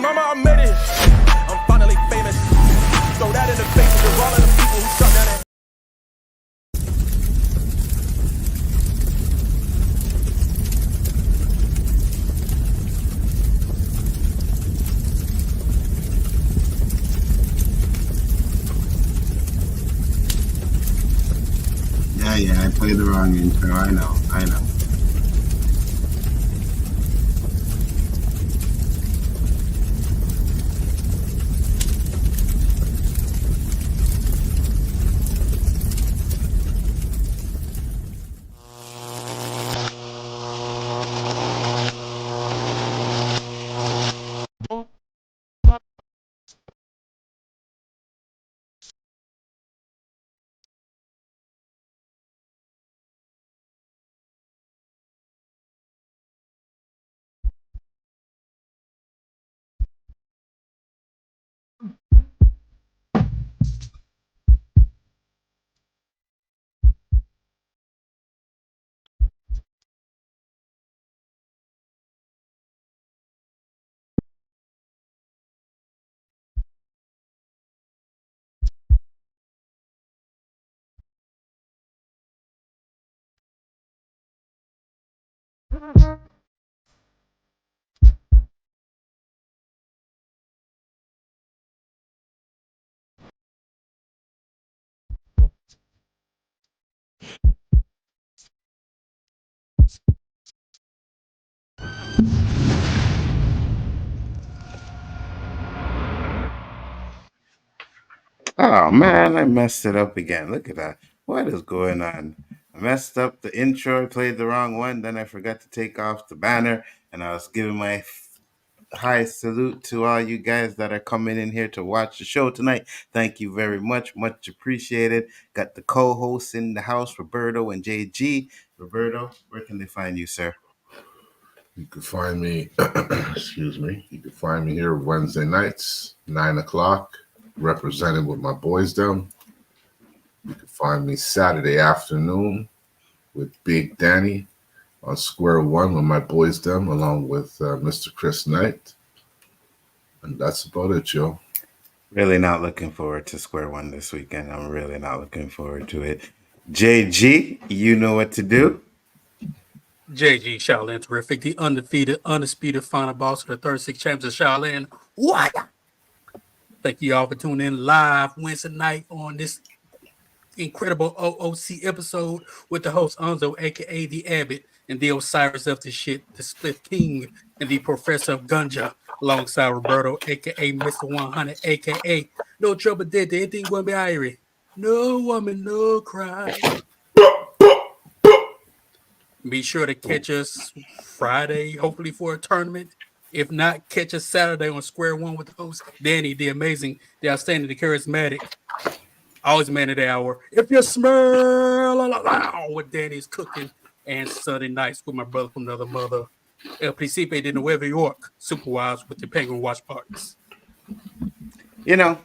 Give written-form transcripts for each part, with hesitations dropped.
mama, I made it. I'm finally famous. Throw that in the faces of all of the people who shut down that. Yeah, I played the wrong intro. I know. Oh man, I messed it up again. Look at that. What is going on? I messed up the intro. I played the wrong one. Then I forgot to take off the banner. And I was giving my high salute to all you guys that are coming in here to watch the show tonight. Thank you very much. Much appreciated. Got the co-hosts in the house, Roberto and JG. Roberto, where can they find you, sir? You can find me, excuse me, you can find me here Wednesday nights, 9 o'clock, represented with my boys down. You can find me Saturday afternoon with Big Danny on Square One with my boys down, along with Mr. Chris Knight. And that's about it, Joe. Really not looking forward to Square One this weekend. I'm really not looking forward to it. JG, you know what to do. JG Shaolin Terrific, the undefeated, undisputed final boss of the 36 champions of Shaolin. What? Thank you all for tuning in live Wednesday night on this incredible O.O.C episode with the host Nzo, aka the Abbot, and the Osiris of the shit, the Split King, and the Professor of Gunja, alongside Roberto, aka Mr. 100, aka No Trouble Dead, anything gonna be irie. No woman, no cry. Be sure to catch us Friday, hopefully for a tournament. If not, catch us Saturday on Square One with the host, Danny, the amazing, the outstanding, the charismatic, always man of the hour. If you smell what Danny's cooking, and Sunday nights with my brother from another mother, El Principe de Nueva York, supervised with the Penguin Watch parties. You know,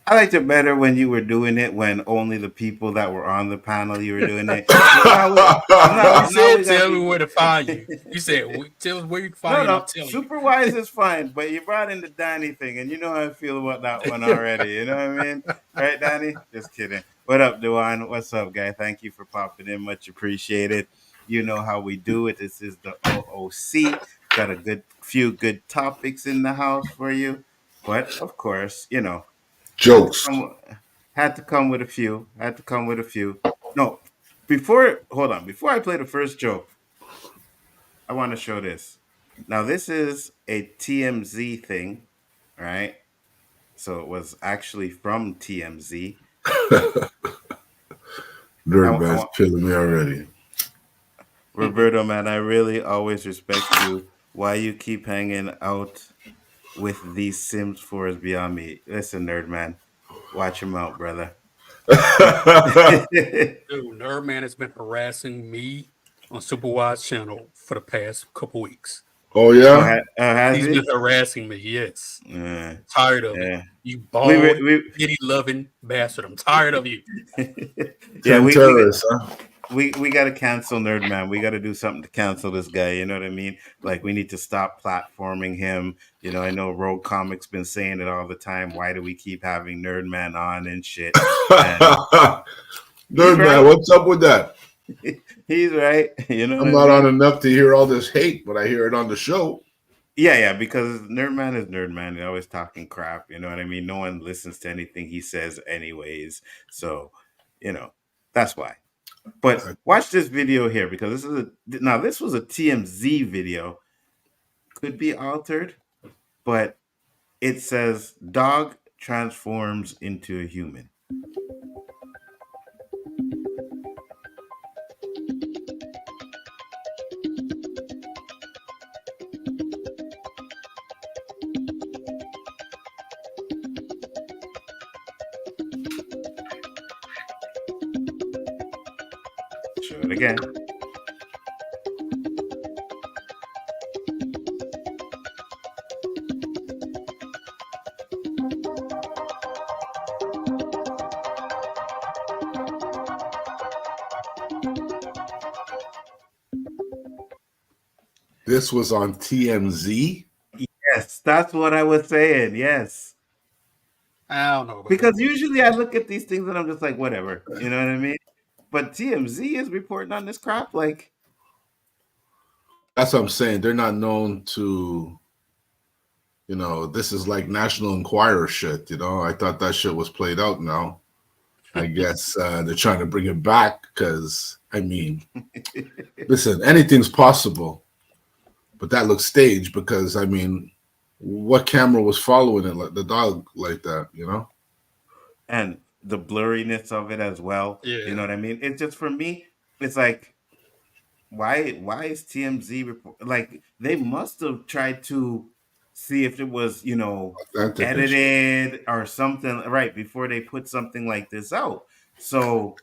I liked it better when you were doing it when only the people that were on the panel you were doing it. You said tell me where to find you. You said tell us where you can find you. I'm telling you. Superwise is fine, but you brought in the Danny thing, and you know how I feel about that one already. You know what I mean? Right, Danny? Just kidding. What up, Duan? What's up, guy? Thank you for popping in. Much appreciated. You know how we do it. This is the O.O.C. Got a few good topics in the house for you. But, of course, you know, jokes. Had to come with a few. No, before I play the first joke, I want to show this. Now, this is a TMZ thing, right? So it was actually from TMZ. Dirtbag's killing me already. Roberto, man, I really always respect you. Why you keep hanging out with these Sims 4s beyond me? Listen, nerd man, watch him out, brother. Dude, Nerd Man has been harassing me on Superwise channel for the past couple weeks. Oh yeah, he's been harassing me. Yes, tired of it. You bald, Diddy loving bastard. I'm tired of you. Yeah, terrorists, huh? we got to cancel Nerd Man. We got to do something to cancel this guy. You know what I mean? Like we need to stop platforming him. You know, I know Rogue Comics been saying it all the time. Why do we keep having Nerd Man on and shit? And Nerd right. Man, what's up with that? He's right. You know, I'm not on enough to hear all this hate, but I hear it on the show. Yeah, because Nerd Man is Nerd Man. He's always talking crap. You know what I mean? No one listens to anything he says, anyways. So, you know, that's why. But watch this video here because this was a TMZ video. Could be altered, but it says dog transforms into a human. Show it again. This was on TMZ? Yes, that's what I was saying. Yes. I don't know. Because usually I look at these things and I'm just like, whatever. You know what I mean? But TMZ is reporting on this crap. Like, that's what I'm saying. They're not known to, you know, this is like National Enquirer shit. You know, I thought that shit was played out now. I guess they're trying to bring it back because, I mean, listen, anything's possible. But that looks staged because, I mean, what camera was following it, like the dog like that, you know? And the blurriness of it as well. Yeah. You know what I mean? It's just, for me, it's like, why is TMZ like, they must have tried to see if it was, you know, edited or something, right, before they put something like this out. So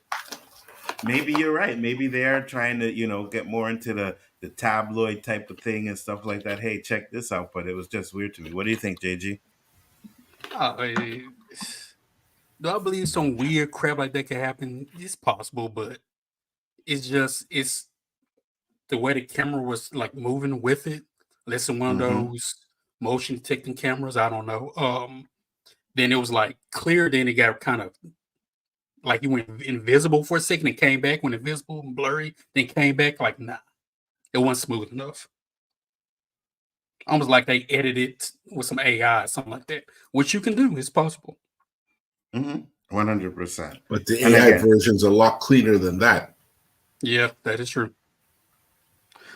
maybe you're right. Maybe they are trying to, you know, get more into the tabloid type of thing and stuff like that. Hey, check this out. But it was just weird to me. What do you think, JG? Do I believe some weird crap like that can happen? It's possible, but it's the way the camera was like moving with it. Listen, one of those motion detecting cameras. I don't know. Then it was like clear. Then it got kind of like it went invisible for a second. It came back when invisible and blurry. Then came back like nah, it wasn't smooth enough. Almost like they edited with some AI or something like that, which you can do. It's possible. 100%. But the AI version's a lot cleaner than that. Yeah, that is true.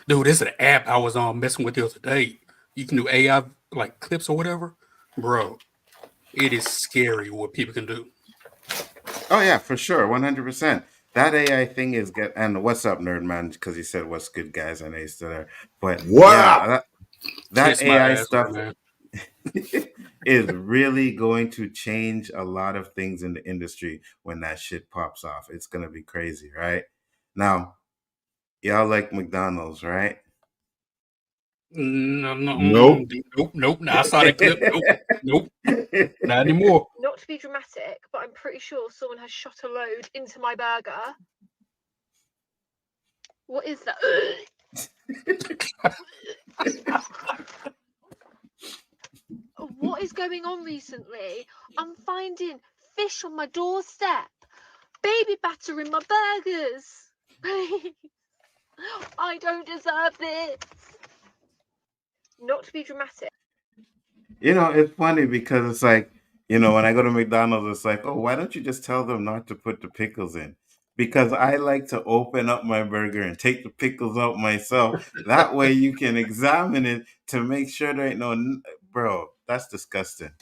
Dude, this is an app I was messing with the other day. You can do AI like clips or whatever. Bro, it is scary what people can do. Oh, yeah, for sure. 100%. That AI thing is good. And what's up, Nerd Man? Because he said, what's good, guys? I know he's still there. But wow. Yeah, that AI stuff is really going to change a lot of things in the industry when that shit pops off. It's going to be crazy, right? Now, y'all like McDonald's, right? Nope. I saw that clip. Nope. Not anymore. Not to be dramatic, but I'm pretty sure someone has shot a load into my burger. What is that? What is going on recently? I'm finding fish on my doorstep. Baby batter in my burgers. Please. I don't deserve this. Not to be dramatic. You know, it's funny because it's like, you know, when I go to McDonald's, it's like, oh, why don't you just tell them not to put the pickles in? Because I like to open up my burger and take the pickles out myself. That way you can examine it to make sure there ain't no, bro, that's disgusting.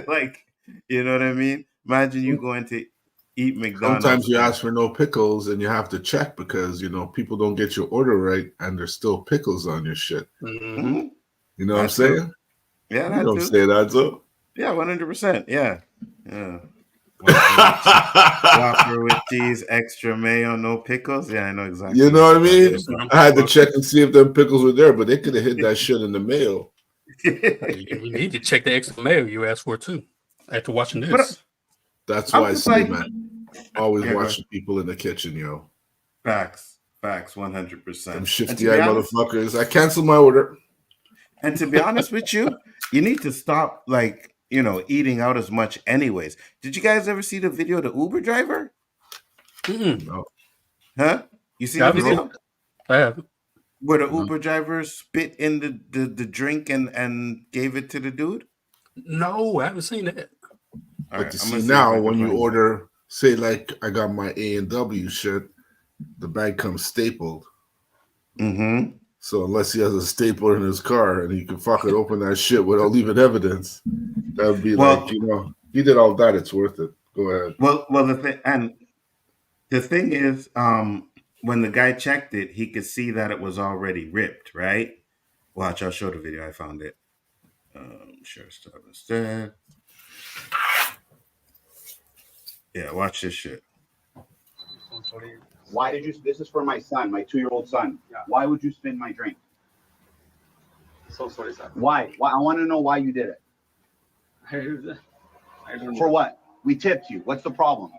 Like, you know what I mean? Imagine you going to eat McDonald's. Sometimes you ask for no pickles and you have to check because, you know, people don't get your order right and there's still pickles on your shit. Mm-hmm. You know what I'm saying? Yeah, you don't say that, so. Yeah, 100%. Yeah. Whopper with cheese, extra mayo, no pickles. Yeah, I know exactly. You know what I mean? I had to check and see if them pickles were there, but they could have hid that shit in the mail. You need to check the extra mayo you asked for too. After watching this, that's why I say, man, always watching people in the kitchen, yo. Facts, 100%. Them And to shifty be eye honest, motherfuckers. I canceled my order. with you, you need to stop like eating out as much. Anyways, did you guys ever see the video of the Uber driver? No, Huh? You seen Yeah, the I've seen video it. I have. where the no. Uber driver spit in the drink and gave it to the dude? No, I haven't seen that. All But right, you I'm see gonna see if now, I can when you find it. order, say like I got my A&W shit, the bag comes stapled. Mm-hmm. So unless he has a stapler in his car and he can fucking open that shit without leaving evidence, that would be Well, like, he did all that, it's worth it. Go ahead. well, the thing is, when the guy checked it, he could see that it was already ripped. Right? Watch, I'll show the video. I found it. Share stuff instead. Yeah, watch this shit. Why did you? This is for my son, my 2-year-old son. Yeah. Why would you spin my drink? So sorry, sir. Why? Why? I want to know why you did it. I don't know. For what? We tipped you. What's the problem?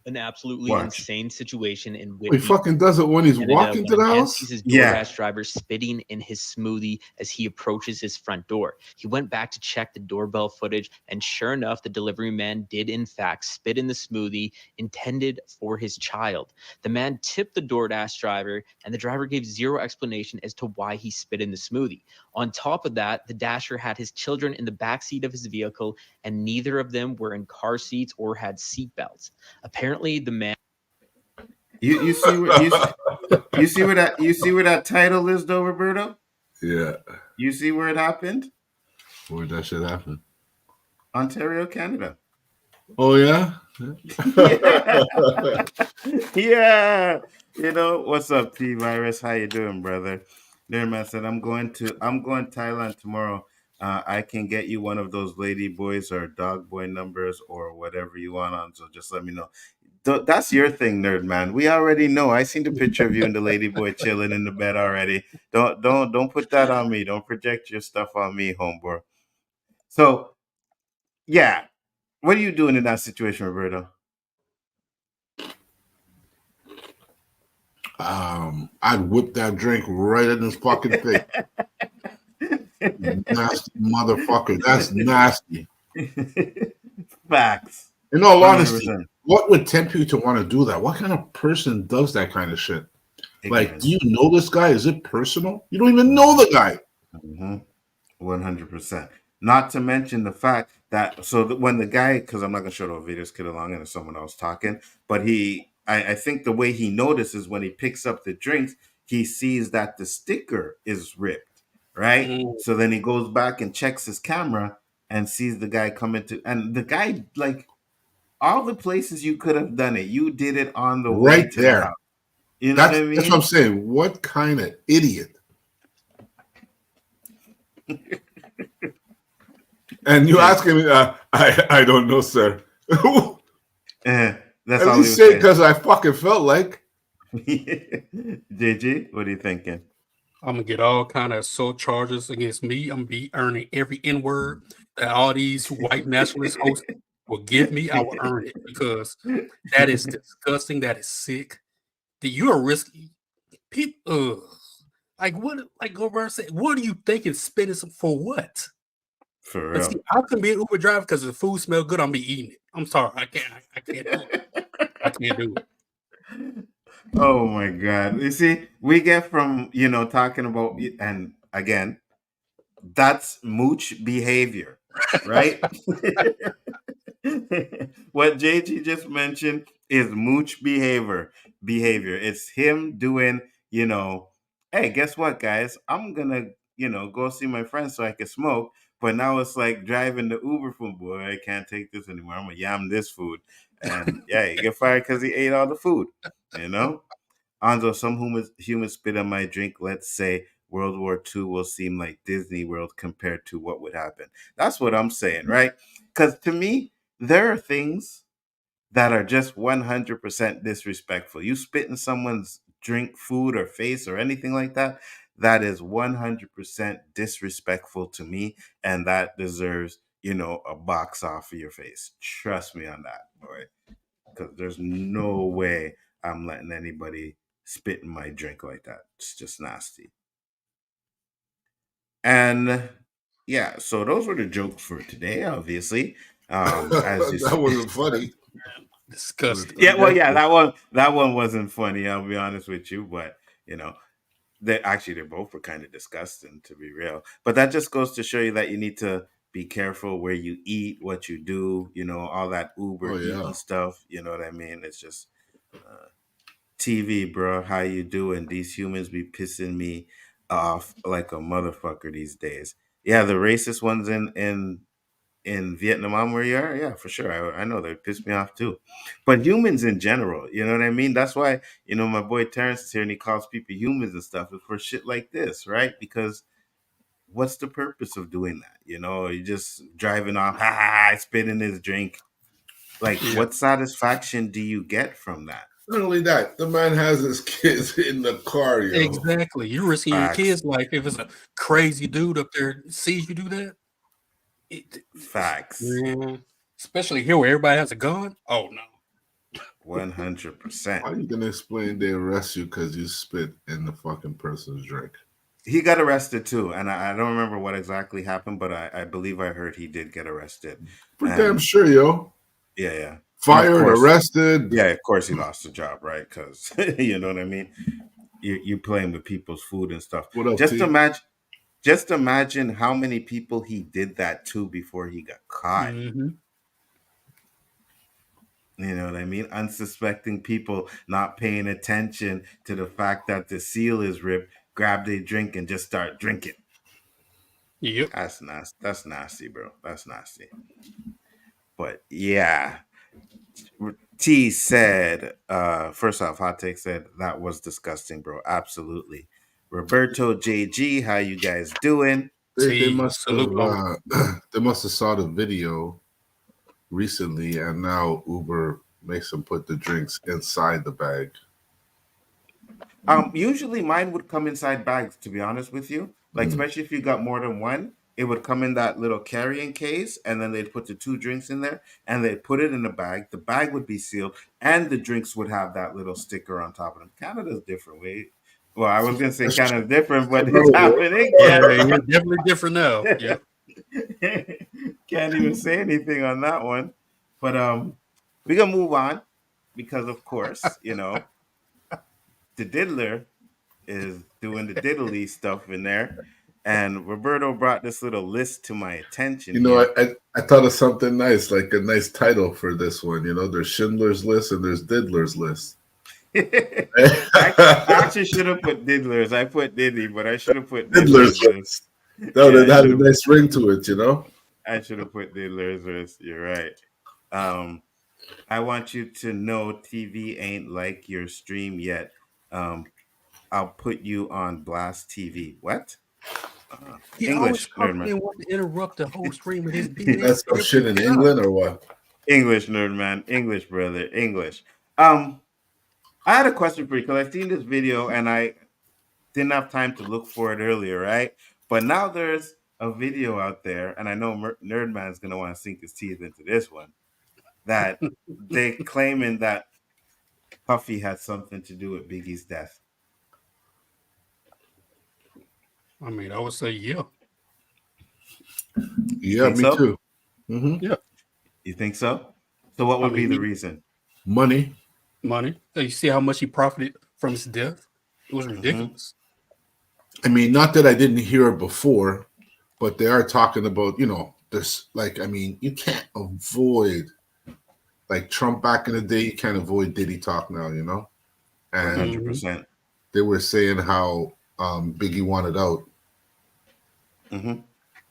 An absolutely Watch. insane situation in He Whitby, fucking does it when he's Canada, walking to when the a man house? sees his Yeah. DoorDash driver spitting in his smoothie as he approaches his front door. He went back to check the doorbell footage, and sure enough, the delivery man did in fact spit in the smoothie intended for his child. The man tipped the DoorDash driver, and the driver gave zero explanation as to why he spit in the smoothie. On top of that, the dasher had his children in the backseat of his vehicle, and neither of them were in car seats or had seatbelts. Apparently, the man You see where you see where that title is, though, Roberto? Yeah. You see where it happened? Where'd that shit happen? Ontario, Canada. Oh, yeah? Yeah. Yeah. What's up, P Virus? How you doing, brother? There, man, said I'm going Thailand tomorrow. I can get you one of those lady boys or dog boy numbers or whatever you want on. So just let me know. That's your thing, nerd man. We already know. I seen the picture of you and the lady boy chilling in the bed already. Don't put that on me. Don't project your stuff on me, homeboy. So yeah, what are you doing in that situation, Roberto? I'd whip that drink right in his fucking face. Nasty motherfucker. That's nasty. Facts. In all 100%. honesty, what would tempt you to want to do that? What kind of person does that kind of shit? Like, do you know this guy? Is it personal? You don't even know the guy. 100%. Not to mention the fact that when the guy, because I'm not gonna show the video, this kid along and there's someone else talking, but I think the way he notices when he picks up the drinks, he sees that the sticker is ripped, right? Mm. So then he goes back and checks his camera and sees the guy coming to, and the guy, like, all the places you could have done it, you did it on the way Right to there. the house. You know what I mean? That's what I'm saying. What kind of idiot? And you asking me, I don't know, sir. That's At all least he was say because I fucking felt like. JG, what are you thinking? I'm gonna get all kind of assault charges against me. I'm gonna be earning every N word that all these white nationalist hosts will give me. I will earn it because that is disgusting. That is sick. That you are risky. People, like what? Like Gilbert said, what are you thinking? Spending some for what? For But real. see, I couldn't be an Uber driver because the food smell good. I'm be eating it. I'm sorry, I can't do it. I can't do it. Oh my God. You see, we get from, talking about, and again, that's mooch behavior, right? What JG just mentioned is mooch behavior. It's him doing, hey, guess what, guys? I'm gonna, go see my friends so I can smoke. But now it's like driving the Uber food. Boy, I can't take this anymore. I'm gonna yam this food. And yeah, you get fired because he ate all the food, Anzo, some humans spit on my drink. Let's say World War II will seem like Disney World compared to what would happen. That's what I'm saying, right? Because to me, there are things that are just 100% disrespectful. You spit in someone's drink, food, or face, or anything like that, that is 100% disrespectful to me, and that deserves, a box off of your face. Trust me on that, boy. Because there's no way I'm letting anybody spit in my drink like that. It's just nasty. And yeah, so those were the jokes for today, obviously. As you That wasn't funny. Disgusting. yeah, well, yeah, that one wasn't funny. I'll be honest with you, but you know, they both were kind of disgusting, to be real. But that just goes to show you that you need to be careful where you eat, what you do, all that Oh Uber yeah. eating stuff. You know what I mean? It's just TV, bro. How you doing? These humans be pissing me off like a motherfucker these days. Yeah, the racist ones in Vietnam where you are, yeah, for sure. I know they piss me off too. But humans in general, you know what I mean? That's why, my boy Terrence is here and he calls people humans and stuff for shit like this, right? Because what's the purpose of doing that? You're just driving off, ha ha, ha, spit in his drink. Like, Yeah. what satisfaction do you get from that? Not only that, the man has his kids in the car, yo. Exactly. You're risking your Facts. kids' life if it's a crazy dude up there sees you do that. Facts. Man, especially here where everybody has a gun. Oh no. 100%. How you gonna explain they arrest you because you spit in the fucking person's drink? He got arrested too, and I don't remember what exactly happened, but I believe I heard he did get arrested. For And- damn sure, yo. Yeah. Fired, And of course- arrested. Yeah, of course he lost the job, right? Because you know what I mean. You playing with people's food and stuff. What up, Just T? imagine how many people he did that to before he got caught. Mm-hmm. You know what I mean? Unsuspecting people not paying attention to the fact that the seal is ripped, grab their drink and just start drinking. Yep. That's nasty. That's nasty, bro. That's nasty. But yeah. T said, first off, Hot Take said that was disgusting, bro. Absolutely. Roberto JG, how you guys doing? They See, must salute have they must have saw the video recently, and now Uber makes them put the drinks inside the bag. Usually mine would come inside bags, to be honest with you. Like, especially if you got more than one, it would come in that little carrying case, and then they'd put the 2 drinks in there, and they'd put it in a bag. The bag would be sealed, and the drinks would have that little sticker on top of them. Canada's different. Well, I was gonna say Canada's different, but it's happening. Yeah, you're definitely different now. Yep. Can't even say anything on that one. But we're gonna move on because, of course, the diddler is doing the diddly stuff in there. And Roberto brought this little list to my attention. I thought of something nice, like a nice title for this one. There's Schindler's List and there's Diddler's List. I actually should have put Diddlers. I put Diddy, but I should have put Diddler's List. That would have had a nice ring to it, I should have put Diddler's List. You're right. I want you to know TV ain't like your stream yet. I'll put you on Blast TV. What? He English, always nerd man. want to interrupt the whole stream with his big That's some shit in England or what? English, nerd man. English, brother. English. I had a question for you because I've seen this video and I didn't have time to look for it earlier, right? But now there's a video out there, and I know Nerd Man's gonna want to sink his teeth into this one. That they claiming that Puffy had something to do with Biggie's death. I mean, I would say yeah. Yeah, me so? too. Mm-hmm. Yeah. You think so? So what would be the reason? Money. You see how much he profited from his death? It was ridiculous. I mean, not that I didn't hear it before, but they are talking about, this, you can't avoid, like Trump back in the day, you can't avoid Diddy talk now, And 100%. They were saying how Biggie wanted out. Mm-hmm.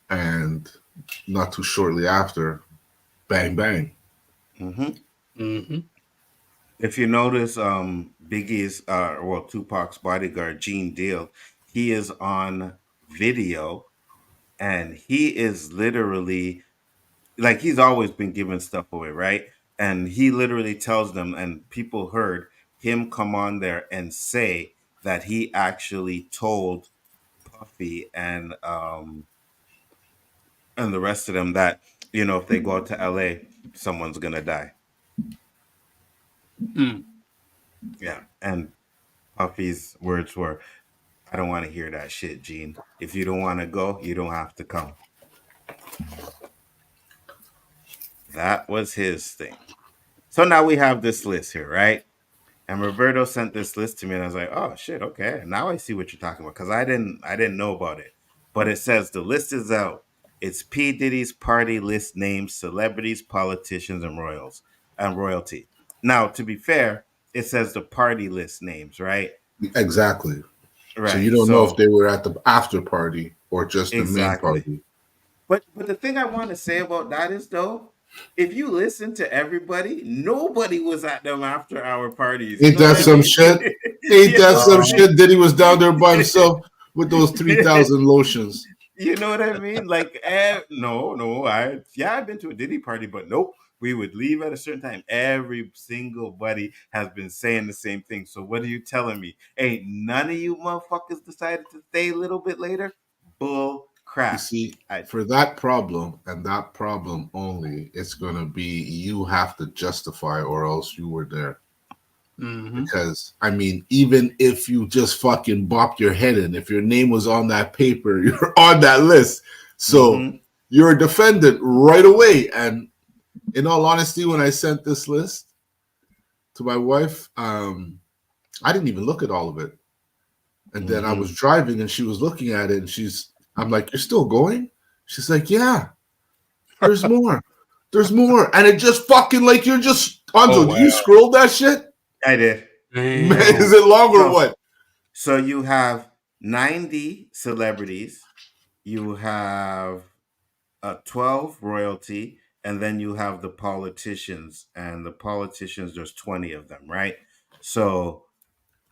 And not too shortly after, bang, bang. Mm-hmm. Mm-hmm. If you notice, Biggie's, Tupac's bodyguard, Gene Deal, he is on video, and he is literally, like, he's always been giving stuff away, right? And he literally tells them, and people heard him come on there and say that he actually told Puffy and the rest of them that, if they go to LA, someone's gonna die. Mm. Yeah, and Puffy's words were, "I don't want to hear that shit, Gene. If you don't want to go, you don't have to come." That was his thing. So now we have this list here, right? And Roberto sent this list to me, and I was like, "Oh shit, okay. Now I see what you're talking about because I didn't know about it." But it says the list is out. It's P Diddy's party list names celebrities, politicians, and royalty. Now, to be fair, it says the party list names, right? Exactly. So you Right. don't know if So they were at the after party or just the main exactly. party. But the thing I want to say about that is though, if you listen to everybody, nobody was at them after hour parties. You Ain't know what that I some mean? shit? Ain't You that know what some I mean? shit? Diddy was down there by himself with those 3,000 lotions. You know what I mean? Like, no, I've been to a Diddy party, but nope. We would leave at a certain time. Every single buddy has been saying the same thing. So what are you telling me? Ain't none of you motherfuckers decided to stay a little bit later? Bull You crap. see, I for that problem and that problem only, it's going to be you have to justify or else you were there. Mm-hmm. Because, I mean, even if you just fucking bopped your head in, if your name was on that paper, you're on that list. So you're a defendant right away. And in all honesty, when I sent this list to my wife, I didn't even look at all of it. And then I was driving and she was looking at it and I'm like, "You're still going?" She's like, "Yeah, there's more. There's more." And it just fucking like you're just, Oh Anzo, did you wow. scroll that shit? I did. Man, Damn. is it long or So what? so you have 90 celebrities, you have 12 royalty, and then you have the politicians. And the politicians, there's 20 of them, right? So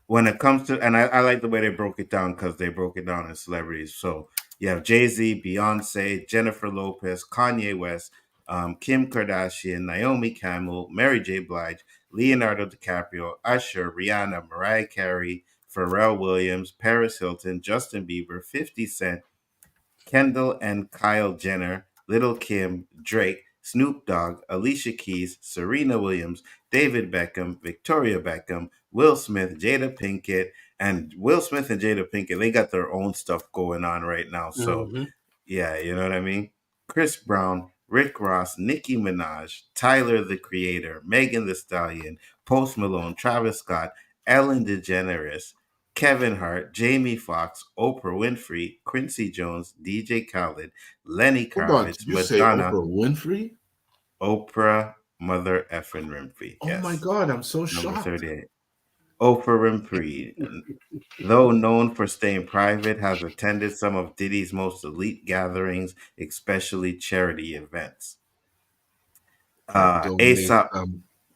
when it comes to, and I like the way they broke it down because they broke it down in celebrities. So you have Jay-Z, Beyonce, Jennifer Lopez, Kanye West, Kim Kardashian, Naomi Campbell, Mary J. Blige, Leonardo DiCaprio, Usher, Rihanna, Mariah Carey, Pharrell Williams, Paris Hilton, Justin Bieber, 50 Cent, Kendall and Kyle Jenner, Little Kim, Drake, Snoop Dogg, Alicia Keys, Serena Williams, David Beckham, Victoria Beckham, Will Smith, Jada Pinkett, and Will Smith and Jada Pinkett, they got their own stuff going on right now. So, Mm-hmm. yeah, you know what I mean? Chris Brown, Rick Ross, Nicki Minaj, Tyler the Creator, Megan the Stallion, Post Malone, Travis Scott, Ellen DeGeneres, Kevin Hart, Jamie Foxx, Oprah Winfrey, Quincy Jones, DJ Khaled, Lenny Hold on. Did Kravitz, you say Madonna, Oprah Winfrey? Oprah, Mother effing Winfrey. Oh my Yes, God, I'm so number shocked. 38. Oprah Winfrey, though known for staying private, has attended some of Diddy's most elite gatherings, especially charity events. I'll donate Aesop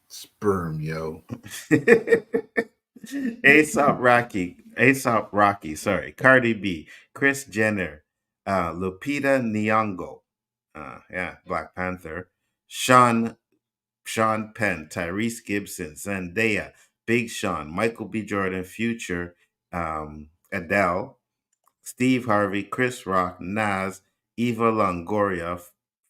sperm, yo. Aesop Rocky, sorry, Cardi B, Chris Jenner, Lupita Nyong'o, yeah, Black Panther, Sean Penn, Tyrese Gibson, Zendaya, Big Sean, Michael B. Jordan, Future, Adele, Steve Harvey, Chris Rock, Nas, Eva Longoria,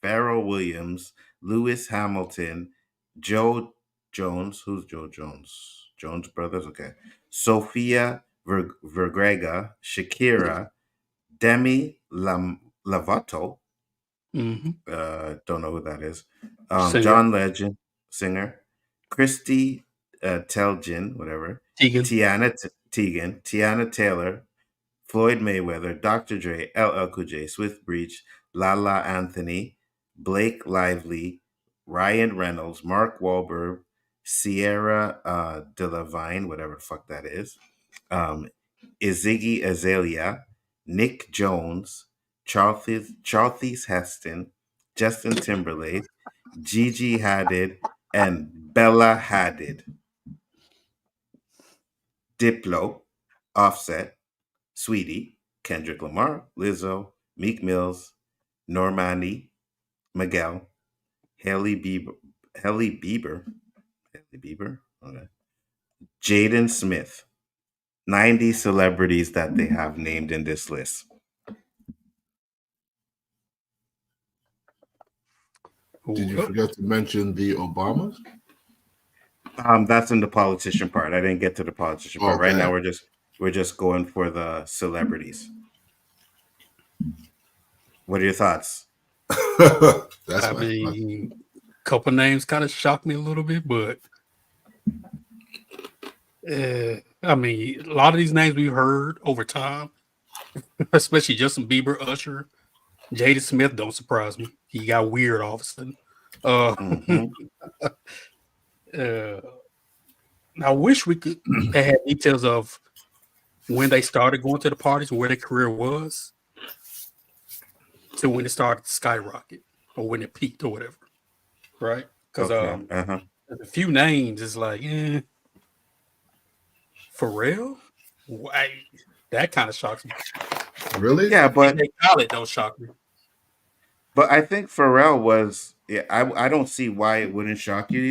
Pharrell Williams, Lewis Hamilton, Joe Jones. Who's Joe Jones? Jones Brothers? Okay. Sophia Vergara, Shakira, Demi Lovato. Mm-hmm. Don't know who that is. Singer. John Legend, singer. Christy Telgin, whatever. Tegan. Tegan, Tiana Taylor, Floyd Mayweather, Dr. Dre, LL Cool J, Swift Breach, Lala Anthony, Blake Lively, Ryan Reynolds, Mark Wahlberg, Sierra Delavine, whatever the fuck that is, um, Iziggy Azalea, Nick Jones, Charles Heston, Justin Timberlake, Gigi Hadid, and Bella Hadid. Diplo, Offset, Sweetie, Kendrick Lamar, Lizzo, Meek Mills, Normani, Miguel, Haley Bieber, Haley Bieber, okay. Jaden Smith. 90 celebrities that they have named in this list. Did you Well, forget to mention the Obamas? That's in the politician part. I didn't get to the politician part. Right now, Okay. we're just going for the celebrities. What are your thoughts? That's I my mean, a couple names kind of shocked me a little bit, but I mean, a lot of these names we've heard over time, especially Justin Bieber, Usher, Jada Smith, don't surprise me. He got weird all of a sudden. Uh, Hmm. uh, I wish we could they had details of when they started going to the parties, where their career was, to when it started to skyrocket or when it peaked or whatever, right? Because Okay. Uh-huh. a few names is like, for real? Why? That kind of shocks me. really. Yeah, but DJ Khaled don't shock me. I think Pharrell was. Yeah, I don't see why it wouldn't shock you.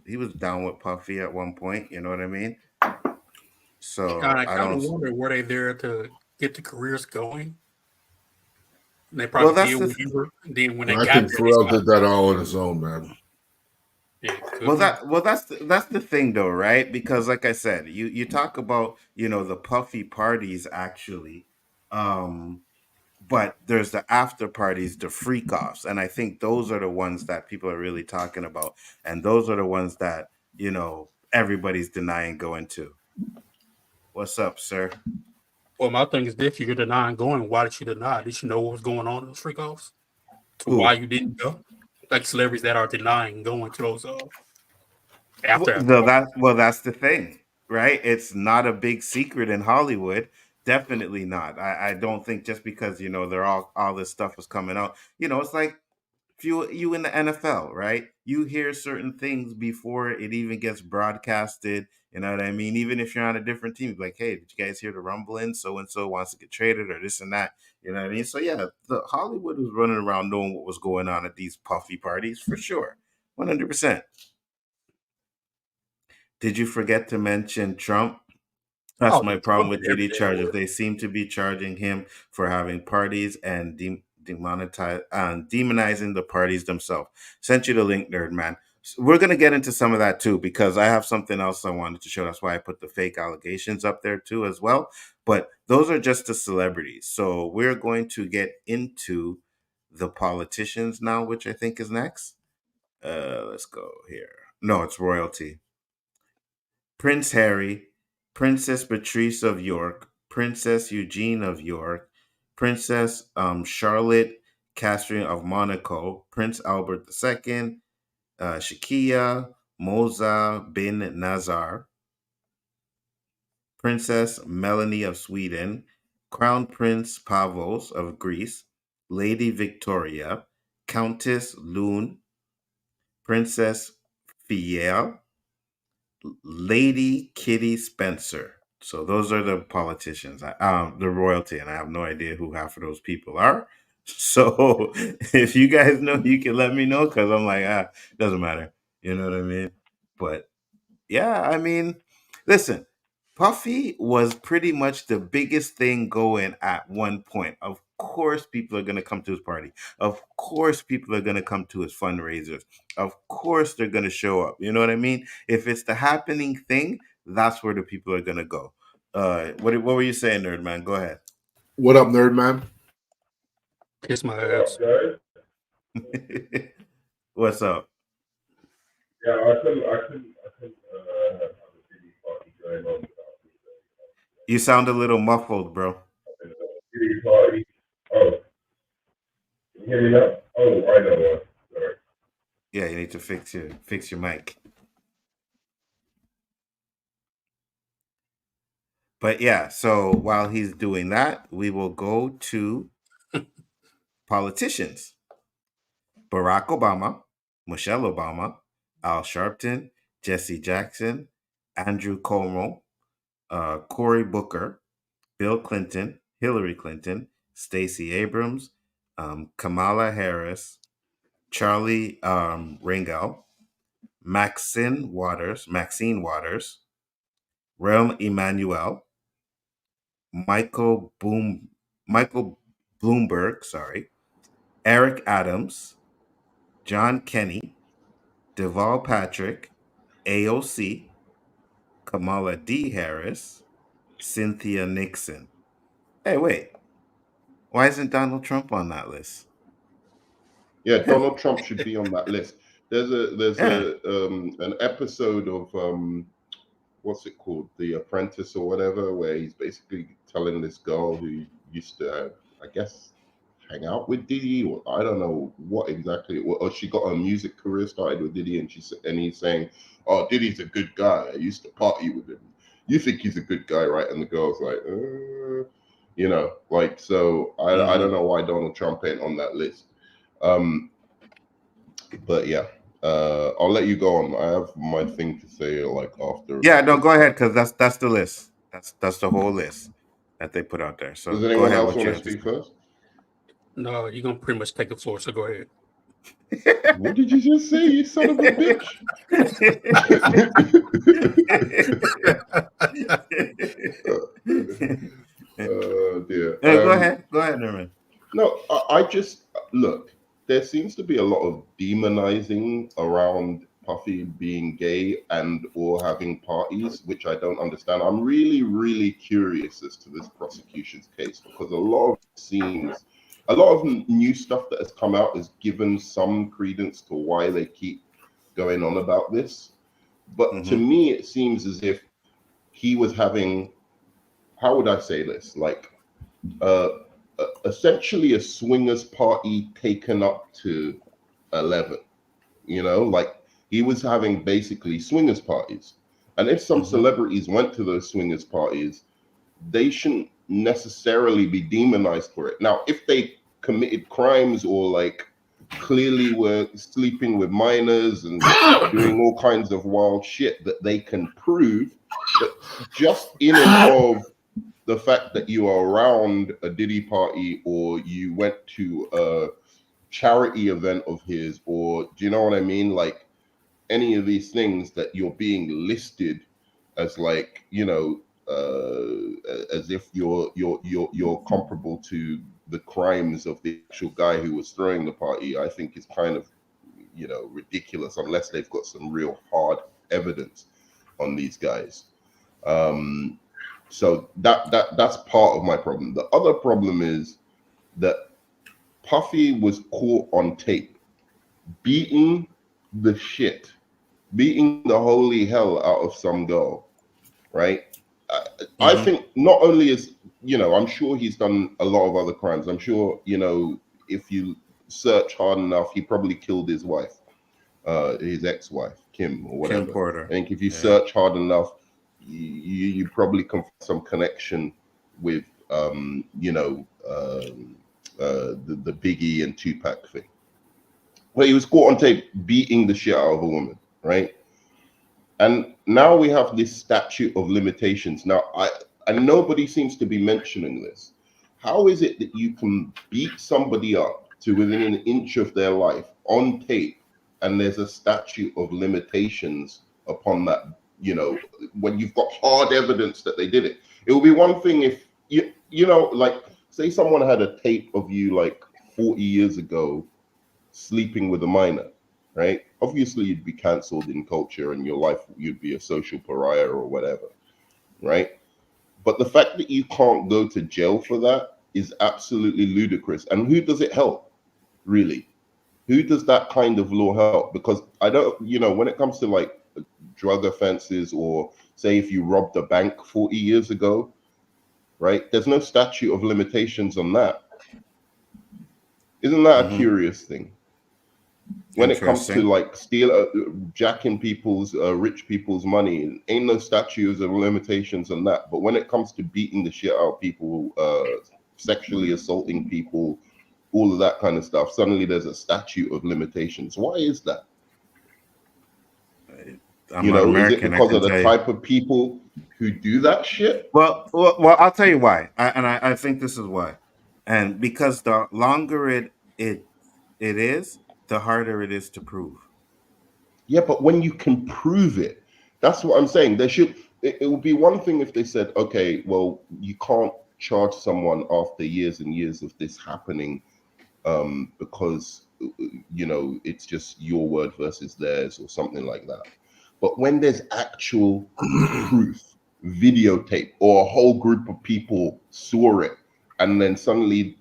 He was down with Puffy at one point. You know what I mean? So I I kind of don't. wonder were they there to get the careers going? And they Well, probably that's did the. whatever. And then when they I got think there, they Pharrell did stopped. that all on his own, man. It could be. That's the thing though, right? Because like I said, you talk about the puffy parties actually, um, but there's the after parties, the freak offs, and I think those are the ones that people are really talking about, and those are the ones that everybody's denying going to. What's up, sir? Well, my thing is, if you're denying going, why did you deny? Did you know what was going on in those freak offs? To why Who? you didn't go? Like celebrities that are denying going to those Well, after parties. that's the thing, right? It's not a big secret in Hollywood. Definitely not. I don't think just because they're all this stuff was coming out. It's like if you in the NFL, right? You hear certain things before it even gets broadcasted. You know what I mean? Even if you're on a different team, like, hey, did you guys hear the rumbling? So and so wants to get traded or this and that. You know what I mean? So yeah, the Hollywood was running around knowing what was going on at these puffy parties for sure, 100%. Did you forget to mention Trump? That's Oh, my the problem Trump with and Diddy everything. charges. They seem to be charging him for having parties and demonizing the parties themselves. Sent you the link, nerd man. We're gonna get into some of that too because I have something else I wanted to show. That's why I put the fake allegations up there too as well. But those are just the celebrities. So we're going to get into the politicians now, which I think is next. Let's go here. No, it's royalty. Prince Harry, Princess Beatrice of York, Princess Eugene of York, Princess Charlotte Catherine of Monaco, Prince Albert II, Shakia Moza bin Nazar, Princess Melanie of Sweden, Crown Prince Pavos of Greece, Lady Victoria, Countess Lune, Princess Fiel, Lady Kitty Spencer. So those are the politicians, the royalty, and I have no idea who half of those people are. So if you guys know, you can let me know because I'm like, doesn't matter. You know what I mean? But yeah, I mean, listen, Puffy was pretty much the biggest thing going at one point. Of course, people are going to come to his party. Of course, people are going to come to his fundraisers. Of course, they're going to show up. You know what I mean? If it's the happening thing, that's where the people are going to go. What were you saying, nerd man? Go ahead. What up, nerd man? Kiss my ass. What's up? You sound a little muffled, bro. Yeah, you need to fix your mic. But yeah, so while he's doing that, we will go to politicians. Barack Obama, Michelle Obama, Al Sharpton, Jesse Jackson, Andrew Cuomo, Cory Booker, Bill Clinton, Hillary Clinton, Stacey Abrams, Kamala Harris, Charlie Rangel, Maxine Waters, Realm Emanuel, Michael Boom, Michael Bloomberg, sorry, Eric Adams, John Kenney, Deval Patrick, AOC, Kamala D. Harris, Cynthia Nixon. Hey, wait. Why isn't Donald Trump on that list? Yeah, Donald Trump should be on that list. There's Yeah. an episode of what's it called, The Apprentice or whatever, where he's basically telling this girl who used to, I guess, hang out with Diddy, or I don't know what exactly, or she got her music career started with Diddy, and he's saying, "Oh, Diddy's a good guy. I used to party with him. You think he's a good guy, right?" And the girl's like, you know, like, so I don't know why Donald Trump ain't on that list. But yeah, I'll let you go on. I have my thing to say like after. Yeah, no, go ahead, because that's the list. That's the whole list that they put out there. So Does go anyone ahead else what you want to have to speak say. first? No, you're gonna pretty much take the floor, so go ahead. What did you just say, you son of a bitch? Dear. Go ahead, Norman. No, I just look. There seems to be a lot of demonizing around Puffy being gay and or having parties, which I don't understand. I'm really, really curious as to this prosecution's case, because a lot of scenes, a lot of new stuff that has come out has given some credence to why they keep going on about this. But to me, it seems as if he was having, how would I say this? Like, essentially a swingers party taken up to 11. You know, like he was having basically swingers parties. And if some celebrities went to those swingers parties, they shouldn't necessarily be demonized for it. Now, if they committed crimes or like clearly were sleeping with minors and doing all kinds of wild shit that they can prove, but just in and of the fact that you are around a Diddy party or you went to a charity event of his, or do you know what I mean? Like any of these things that you're being listed as, like, you know, as if you're comparable to the crimes of the actual guy who was throwing the party, I think is kind of, you know, ridiculous unless they've got some real hard evidence on these guys. So that's part of my problem. The other problem is that Puffy was caught on tape beating the holy hell out of some girl, right? I think not only is, you know, I'm sure he's done a lot of other crimes. I'm sure, you know, if you search hard enough, he probably killed his wife, his ex-wife, Kim or whatever. Kim Porter. I think if you search hard enough, you probably can find some connection with, you know, the Biggie and Tupac thing. But he was caught on tape beating the shit out of a woman, right? And now we have this statute of limitations. Now, and nobody seems to be mentioning this. How is it that you can beat somebody up to within an inch of their life on tape, and there's a statute of limitations upon that? You know, when you've got hard evidence that they did it. It would be one thing if you know, like, say someone had a tape of you like 40 years ago sleeping with a minor, right? Obviously you'd be cancelled in culture and your life, you'd be a social pariah or whatever, right? But the fact that you can't go to jail for that is absolutely ludicrous. And who does it help, really? Who does that kind of law help? Because I don't, you know, when it comes to like drug offenses, or say if you robbed a bank 40 years ago, right? There's no statute of limitations on that. Isn't that a curious thing? When it comes to like jacking people's, rich people's money, ain't no statutes of limitations on that. But when it comes to beating the shit out of people, sexually assaulting people, all of that kind of stuff, suddenly there's a statute of limitations. Why is that? I'm you know, American, is it because of the type of people who do that shit? Well, I'll tell you why, I think this is why, and because the longer it is, the harder it is to prove. Yeah, but when you can prove it, that's what I'm saying. There should, it would be one thing if they said, okay, well, you can't charge someone after years and years of this happening, because, you know, it's just your word versus theirs or something like that. But when there's actual proof, videotape, or a whole group of people saw it, and then suddenly,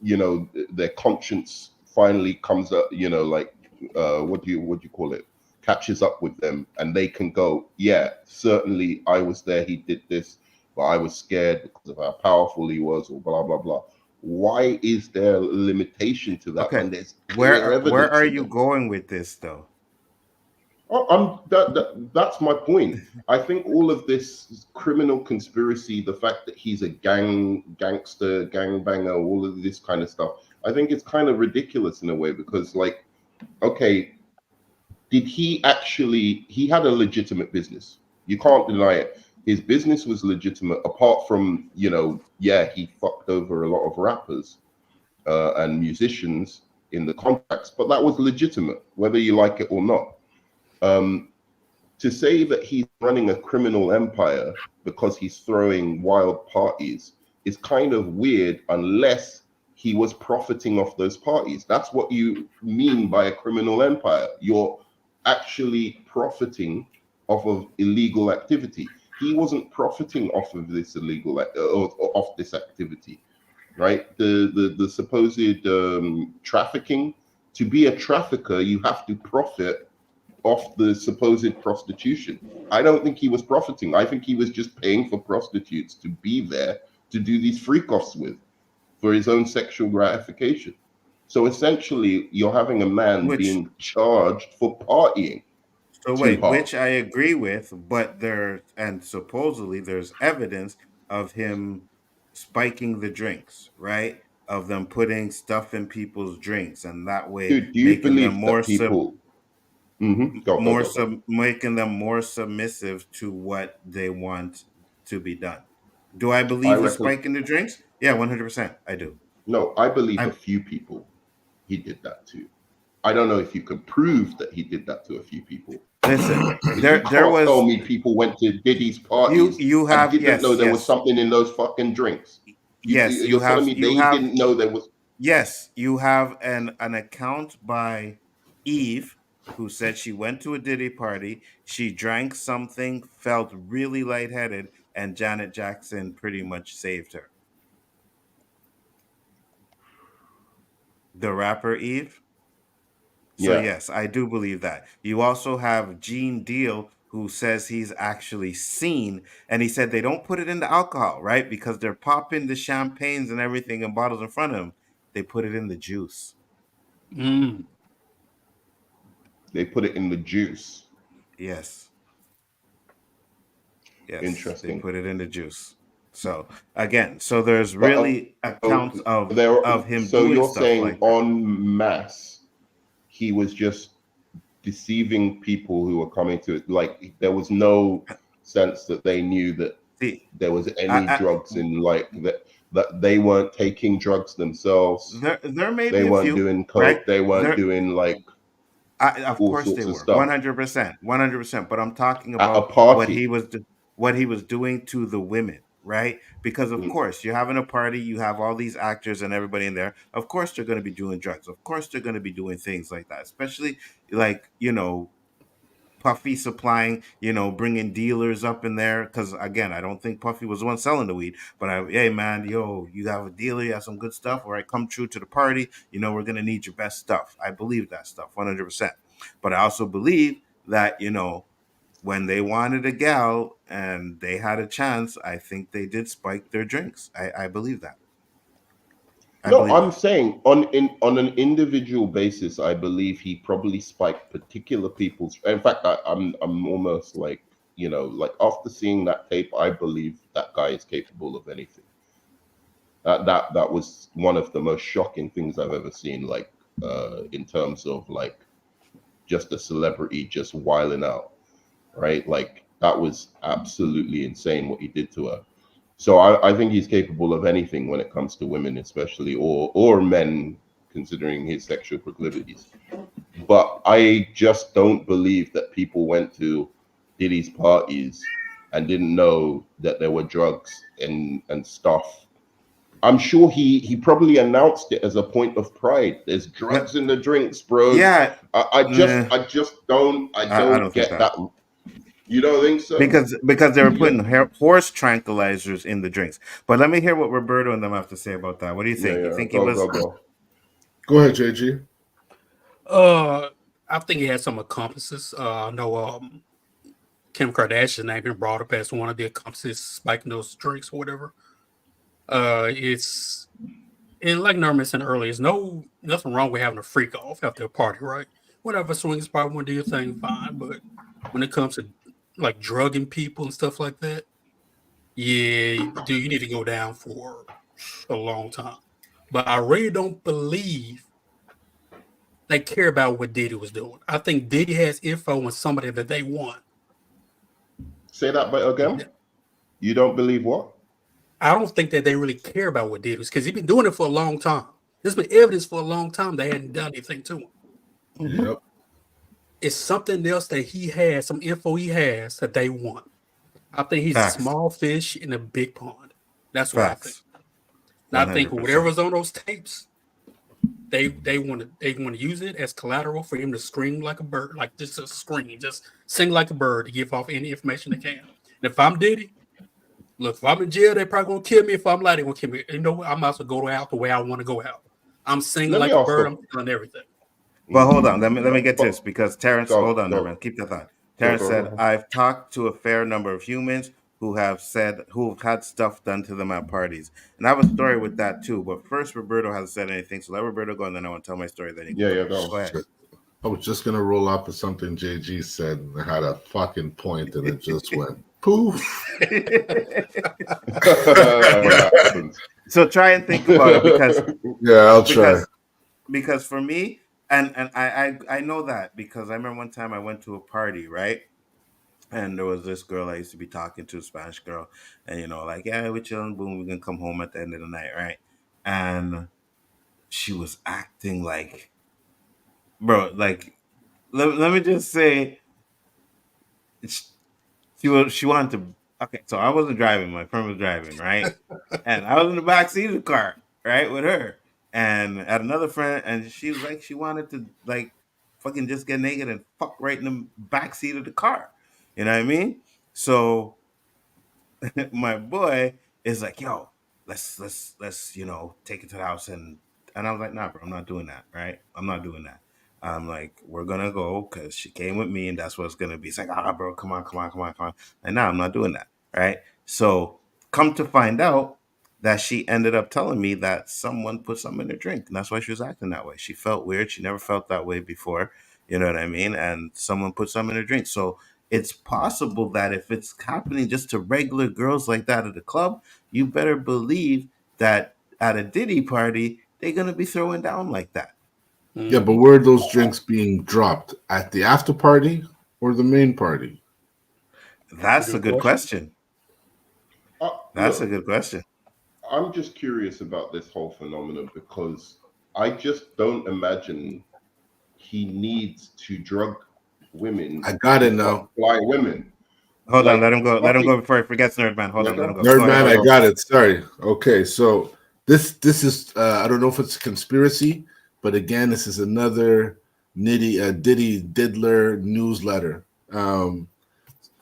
their conscience finally comes up, like what do you call it? Catches up with them, and they can go, yeah, certainly I was there, he did this, but I was scared because of how powerful he was, or blah blah blah. Why is there a limitation to that when there's clear evidence? Where are you going with this, though? Oh, that's my point. I think all of this criminal conspiracy, the fact that he's a gangster, gangbanger, all of this kind of stuff, I think it's kind of ridiculous in a way, because, like, okay, did he had a legitimate business. You can't deny it. His business was legitimate, apart from, he fucked over a lot of rappers and musicians in the contracts, but that was legitimate, whether you like it or not. To say that he's running a criminal empire because he's throwing wild parties is kind of weird, unless he was profiting off those parties. That's what you mean by a criminal empire. You're actually profiting off of illegal activity. He wasn't profiting off of this off this activity, right? The supposed trafficking. To be a trafficker, you have to profit off the supposed prostitution. I don't think he was profiting. I think he was just paying for prostitutes to be there to do these freak-offs with, for his own sexual gratification. So essentially, you're having a man being charged for partying. So wait, which I agree with, but supposedly there's evidence of him spiking the drinks, right? Of them putting stuff in people's drinks, and that way Dude, do you believe that people making them more submissive to what they want to be done? Do I believe he's spiking the drinks? Yeah, 100%. I do. No, I believe a few people he did that to. I don't know if you could prove that he did that to a few people. Listen, there was. Tell me people went to Diddy's parties. You have and didn't know there was something in those fucking drinks. You're telling me they didn't know there was. Yes, you have an account by Eve, who said she went to a Diddy party, she drank something, felt really lightheaded, and Janet Jackson pretty much saved her. The rapper Eve? So yes, I do believe that. You also have Gene Deal, who says he's actually seen, and he said they don't put it in the alcohol, right? Because they're popping the champagnes and everything in bottles in front of him. They put it in the juice. They put it in the juice. Yes. Interesting. They put it in the juice. So again, there's really accounts of him. So doing you're stuff saying like en masse, he was just deceiving people who were coming to it. Like, there was no sense that they knew that there was any drugs in, like, that they weren't taking drugs themselves. There may be they a weren't few, doing coke. Right? They weren't doing, like, of all course sorts they of were. stuff. 100%. But I'm talking about At a party. what he was doing to the women, right? Because of course you're having a party, you have all these actors and everybody in there. Of course they're going to be doing drugs. Of course they're going to be doing things like that, especially like, Puffy supplying, bringing dealers up in there. Because again, I don't think Puffy was the one selling the weed, but hey man, you have a dealer, you have some good stuff. All right, come true to the party. We're gonna need your best stuff. I believe that stuff 100%. But I also believe that when they wanted a gal and they had a chance, I think they did spike their drinks. I believe that. I'm saying on an individual basis, I believe he probably spiked particular people's. In fact, I'm almost like, like after seeing that tape, I believe that guy is capable of anything. That was one of the most shocking things I've ever seen. Like, in terms of like just a celebrity just wilding out, right? Like, that was absolutely insane what he did to her. So I think he's capable of anything when it comes to women, especially, or men, considering his sexual proclivities. But I just don't believe that people went to Diddy's parties and didn't know that there were drugs and stuff. I'm sure he probably announced it as a point of pride. There's drugs in the drinks, bro. Yeah. I just don't get that. You don't think so? Because they were putting horse tranquilizers in the drinks. But let me hear what Roberto and them have to say about that. What do you think? You think he was? Go. Go ahead, JG. I think he had some accomplices. I know Kim Kardashian's name been brought up as one of the accomplices spiking those drinks or whatever. It's and like Norman said earlier, there's nothing wrong with having a freak off after a party, right? Whatever, swings party, want to do your thing, fine. But when it comes to like drugging people and stuff like that, yeah, dude, you need to go down for a long time. But I really don't believe they care about what Diddy was doing. I think Diddy has info on somebody that they want. Say that bit again. You don't believe what? I don't think that they really care about what Diddy was because he's been doing it for a long time. There's been evidence for a long time they hadn't done anything to him. Yep. It's something else that he has, some info he has that they want. I think he's Facts. a small fish in a big pond. That's what Facts. I think. And I think 100%. whatever's on those tapes, they want to use it as collateral for him to scream like a bird, like just a scream, just sing like a bird to give off any information they can. And if I'm Diddy, look, if I'm in jail, they're probably gonna kill me. If I'm lying, they're gonna kill me. You know what? I might as well go out the way I want to go out. I'm singing Let like me a ask bird. a- I'm doing everything. Well, hold on. Let me get to this because Terrence. Go, Hold on, go. man. Keep that thought. Terrence Go. said, "I've talked to a fair number of humans who've had stuff done to them at parties, and I have a story with that too. But first, Roberto hasn't said anything, so let Roberto go, and then I want to tell my story. Then you can Yeah, go. go. Go ahead. I was just gonna roll up with something JG said and I had a fucking point and it just went poof. That happens. So try and think about it because Yeah, I'll try. because for me, and I know that because I remember one time I went to a party, right? And there was this girl I used to be talking to, a Spanish girl, and like, yeah, we're chilling, boom, we're gonna come home at the end of the night, right? And she was acting like, bro, like, let me just say, she wanted to. Okay, so I wasn't driving, my friend was driving, right? And I was in the back seat of the car, right, with her, and had another friend, and she was like, she wanted to like fucking just get naked and fuck right in the back seat of the car. You know what I mean? So my boy is like, yo, let's take it to the house, and I was like, nah, bro, I'm not doing that, right? I'm not doing that. I'm like, we're gonna go because she came with me, and that's what it's gonna be. It's like, bro, come on. And nah, I'm not doing that, right? So come to find out that she ended up telling me that someone put something in her drink, and that's why she was acting that way. She felt weird. She never felt that way before. You know what I mean? And someone put something in her drink. So it's possible that if it's happening just to regular girls like that at the club, you better believe that at a Diddy party, they're gonna be throwing down like that. Yeah, but where are those drinks being dropped? At the after party or the main party? That's a good question. That's Look, a good question. I'm just curious about this whole phenomenon because I just don't imagine he needs to drug women. I got it now. Fly women. Hold on, let him go. Let him go before he forgets, Nerdman. Hold on, let him go. Nerdman, I got it. Sorry. Okay, so this is I don't know if it's a conspiracy, but again, this is another Diddy Diddler newsletter.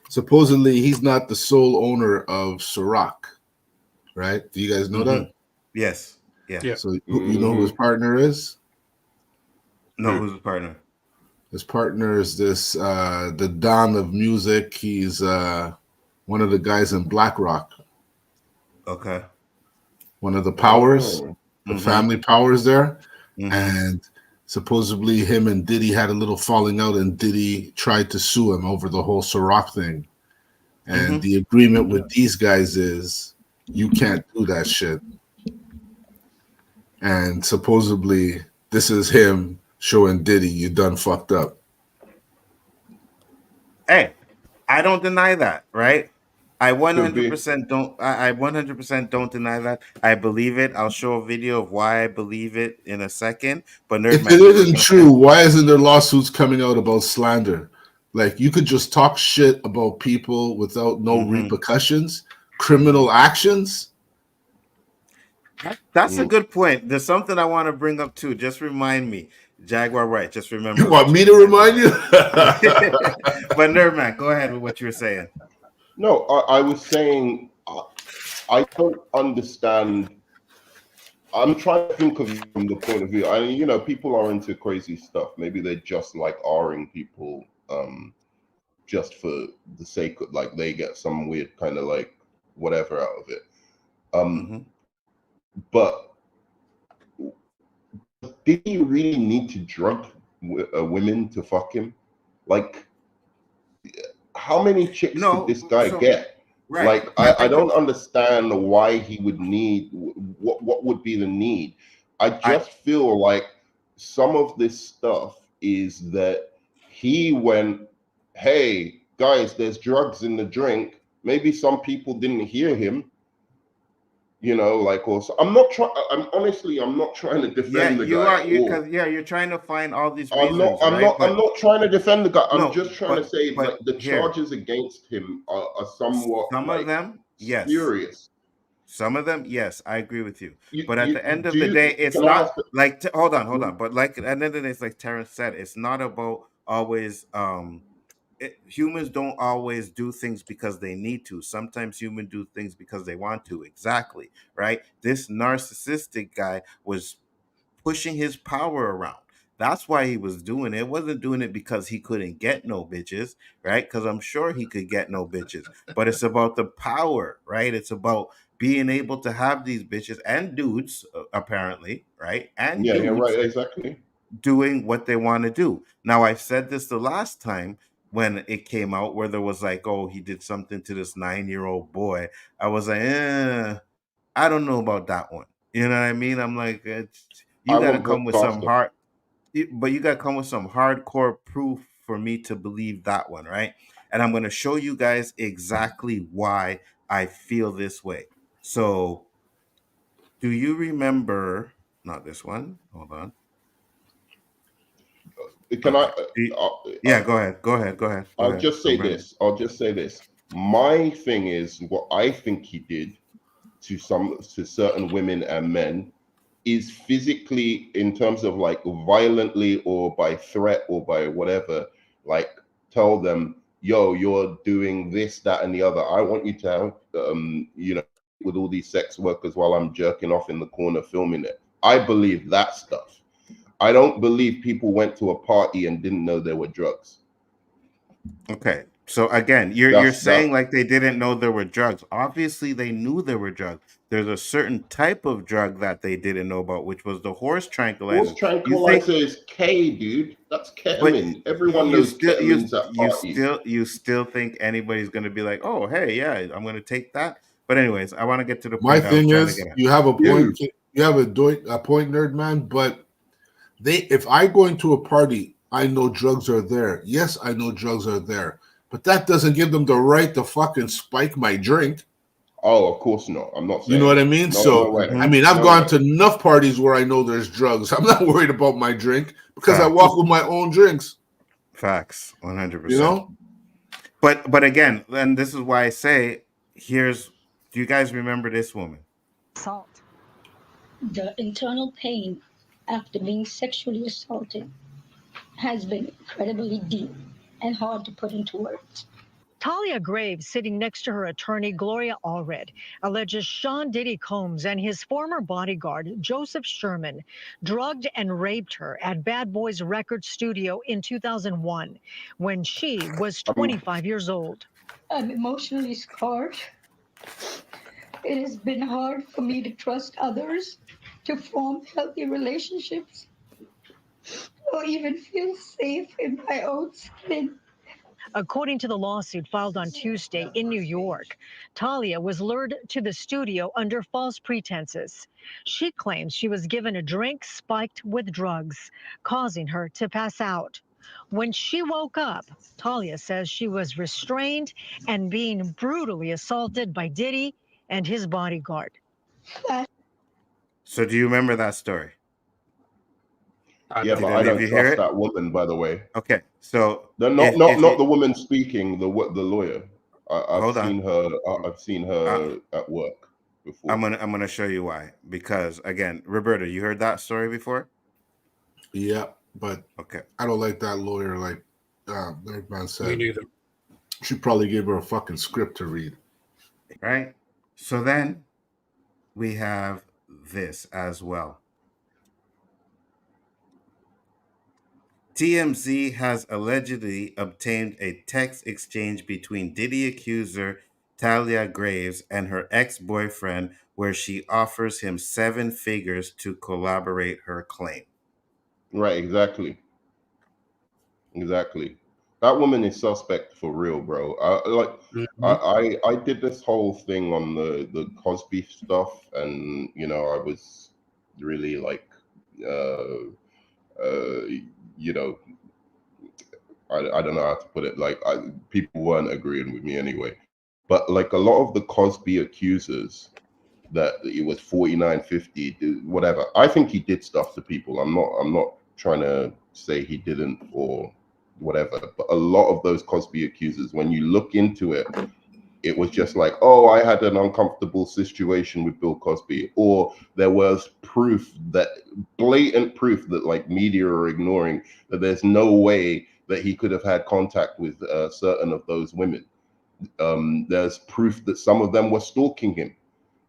Supposedly, he's not the sole owner of Ciroc, right? Do you guys know that? Yes. Yeah. So you know who his partner is? No, who's his partner? His partner is this the Don of music. He's one of the guys in BlackRock. Okay. One of the powers, the family powers there. And supposedly him and Diddy had a little falling out and Diddy tried to sue him over the whole Ciroc thing. And the agreement with these guys is you can't do that shit. And supposedly this is him showing Diddy you done fucked up. Hey, I don't deny that, right? I 100% don't. I 100% don't deny that. I believe it. I'll show a video of why I believe it in a second. But If it isn't true, why isn't there lawsuits coming out about slander? Like you could just talk shit about people without no repercussions, criminal actions. That's a good point. There's something I want to bring up too. Just remind me. Jaguar, right? Just remember. You want me to remind you? But Nerdman, go ahead with what you were saying. No, I was saying I don't understand. I'm trying to think of it from the point of view. People are into crazy stuff. Maybe they just like R-ing people, just for the sake of like they get some weird kind of like whatever out of it. But did he really need to drug women to fuck him? Like, how many chicks did this guy get? Right. Like, I don't understand why he would need, what would be the need? I just feel like some of this stuff is that he went, hey, guys, there's drugs in the drink. Maybe some people didn't hear him. Also, I'm not trying to defend the guy. You're trying to find all these reasons. I'm not trying to defend the guy. I'm just trying to say but the charges against him are somewhat of them, yes. Serious. Some of them, yes, I agree with you. But at the end of the day, it's not like hold on. But like at the end of the day, it's like Terrence said, it's not about always humans don't always do things because they need to. Sometimes humans do things because they want to. Exactly, right? This narcissistic guy was pushing his power around. That's why he was doing it. It wasn't doing it because he couldn't get no bitches, right? Because I'm sure he could get no bitches. But it's about the power, right? It's about being able to have these bitches and dudes, apparently, right? And yeah, dudes right, exactly. Doing what they want to do. Now, I said this the last time when it came out, where there was like, oh, he did something to this 9-year-old boy. I was like, I don't know about that one. You know what I mean? I'm like, you got to come with some you got to come with some hardcore proof for me to believe that one, right? And I'm going to show you guys exactly why I feel this way. So, do you remember? Not this one. Hold on. Can I? Yeah, go ahead. I'll just say this. My thing is, what I think he did to certain women and men is physically, in terms of like violently or by threat or by whatever, like tell them, yo, you're doing this, that, and the other. I want you to have, with all these sex workers while I'm jerking off in the corner filming it. I believe that stuff. I don't believe people went to a party and didn't know there were drugs. Okay. So again, you're saying like they didn't know there were drugs. Obviously, they knew there were drugs. There's a certain type of drug that they didn't know about, which was the horse tranquilizer. Horse tranquilizer is K, dude. That's ketamine. Everyone knows ketamine's at parties. You still think anybody's going to be like, oh, hey, yeah, I'm going to take that. But anyways, I want to get to the point. My thing is, you have a point. You have a point, nerd man. But if I go into a party, I know drugs are there. Yes, I know drugs are there. But that doesn't give them the right to fucking spike my drink. Oh, of course not. I'm not saying. You know what I mean? I've gone to enough parties where I know there's drugs. I'm not worried about my drink because I walk with my own drinks. Facts, 100%. You know? But again, and this is why I say, do you guys remember this woman? Assault. The internal pain after being sexually assaulted has been incredibly deep and hard to put into words. Talia Graves, sitting next to her attorney, Gloria Allred, alleges Sean Diddy Combs and his former bodyguard, Joseph Sherman, drugged and raped her at Bad Boys Record Studio in 2001 when she was 25 years old. I'm emotionally scarred. It has been hard for me to trust others, to form healthy relationships, or even feel safe in my own skin. According to the lawsuit filed on Tuesday in New York, Talia was lured to the studio under false pretenses. She claims she was given a drink spiked with drugs, causing her to pass out. When she woke up, Talia says she was restrained and being brutally assaulted by Diddy and his bodyguard. So do you remember that story? Yeah, but I don't trust that woman, by the way. Okay, so not the woman speaking, the lawyer. I've seen her at work before. I'm gonna show you why. Because again, Roberta, you heard that story before? Yeah. but Okay. I don't like that lawyer. Like Nerd Man Me said, neither. she probably gave her a fucking script to read. Right. So then we have this as well. TMZ has allegedly obtained a text exchange between Diddy accuser Talia Graves and her ex-boyfriend where she offers him 7 figures to collaborate her claim. Right, exactly. That woman is suspect for real, bro. I did this whole thing on the Cosby stuff, and I was really like, uh, uh, you know, I don't know how to put it. Like, people weren't agreeing with me anyway. But like a lot of the Cosby accusers, that it was 4950, whatever. I think he did stuff to people. I'm not trying to say he didn't or whatever. But a lot of those Cosby accusers, when you look into it, it was just like, oh, I had an uncomfortable situation with Bill Cosby, or there was blatant proof that like media are ignoring, that there's no way that he could have had contact with certain of those women. There's proof that some of them were stalking him.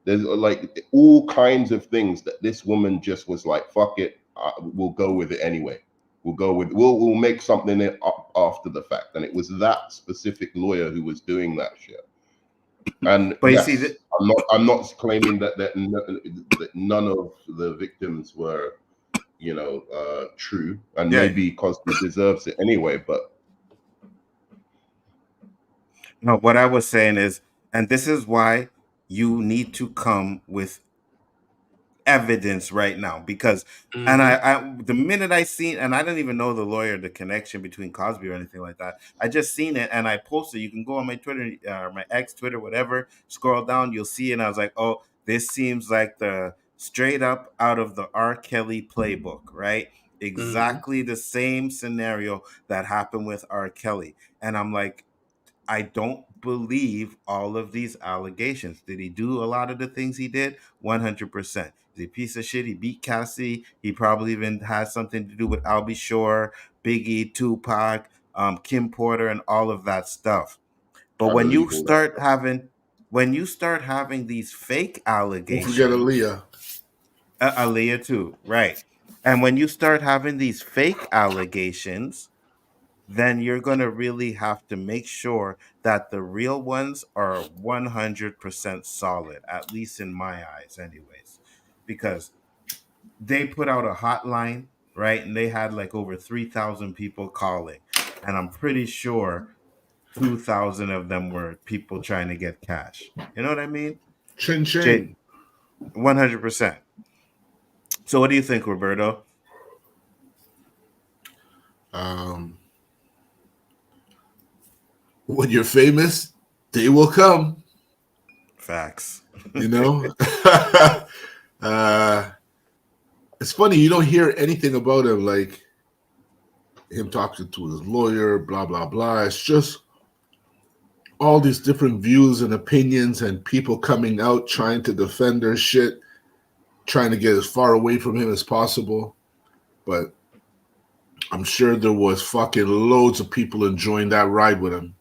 There's like all kinds of things that this woman just was like, fuck it, we'll go with it anyway. We'll make something up after the fact. And it was that specific lawyer who was doing that shit. And But you see yes, I'm not claiming that none of the victims were, true, and yeah. maybe Cosby deserves it anyway. But No, what I was saying is, and this is why you need to come with evidence right now, because and I the minute I seen, and I didn't even know the lawyer, the connection between Cosby or anything like that. I just seen it and I posted. You can go on my Twitter, my ex Twitter, whatever, scroll down, you'll see it. And I was like, oh, this seems like the straight up out of the R. Kelly playbook, right? Exactly the same scenario that happened with R. Kelly. And I'm like, I don't believe all of these allegations. Did he do a lot of the things he did? 100%. He's a piece of shit. He beat Cassie. He probably even has something to do with Albie Shore, Biggie, Tupac, Kim Porter, and all of that stuff. But I believe all that stuff. when you start having these fake Don't forget allegations, Aaliyah. Aaliyah too, right? And when you start having these fake allegations, then you're going to really have to make sure that the real ones are 100% solid, at least in my eyes, anyways. Because they put out a hotline, right? And they had like over 3,000 people calling. And I'm pretty sure 2,000 of them were people trying to get cash. You know what I mean? Chin chin. 100%. So what do you think, Roberto? When you're famous, they will come. Facts. You know? It's funny, you don't hear anything about him, like him talking to his lawyer, blah, blah, blah. It's just all these different views and opinions and people coming out trying to defend their shit, trying to get as far away from him as possible. But I'm sure there was fucking loads of people enjoying that ride with him.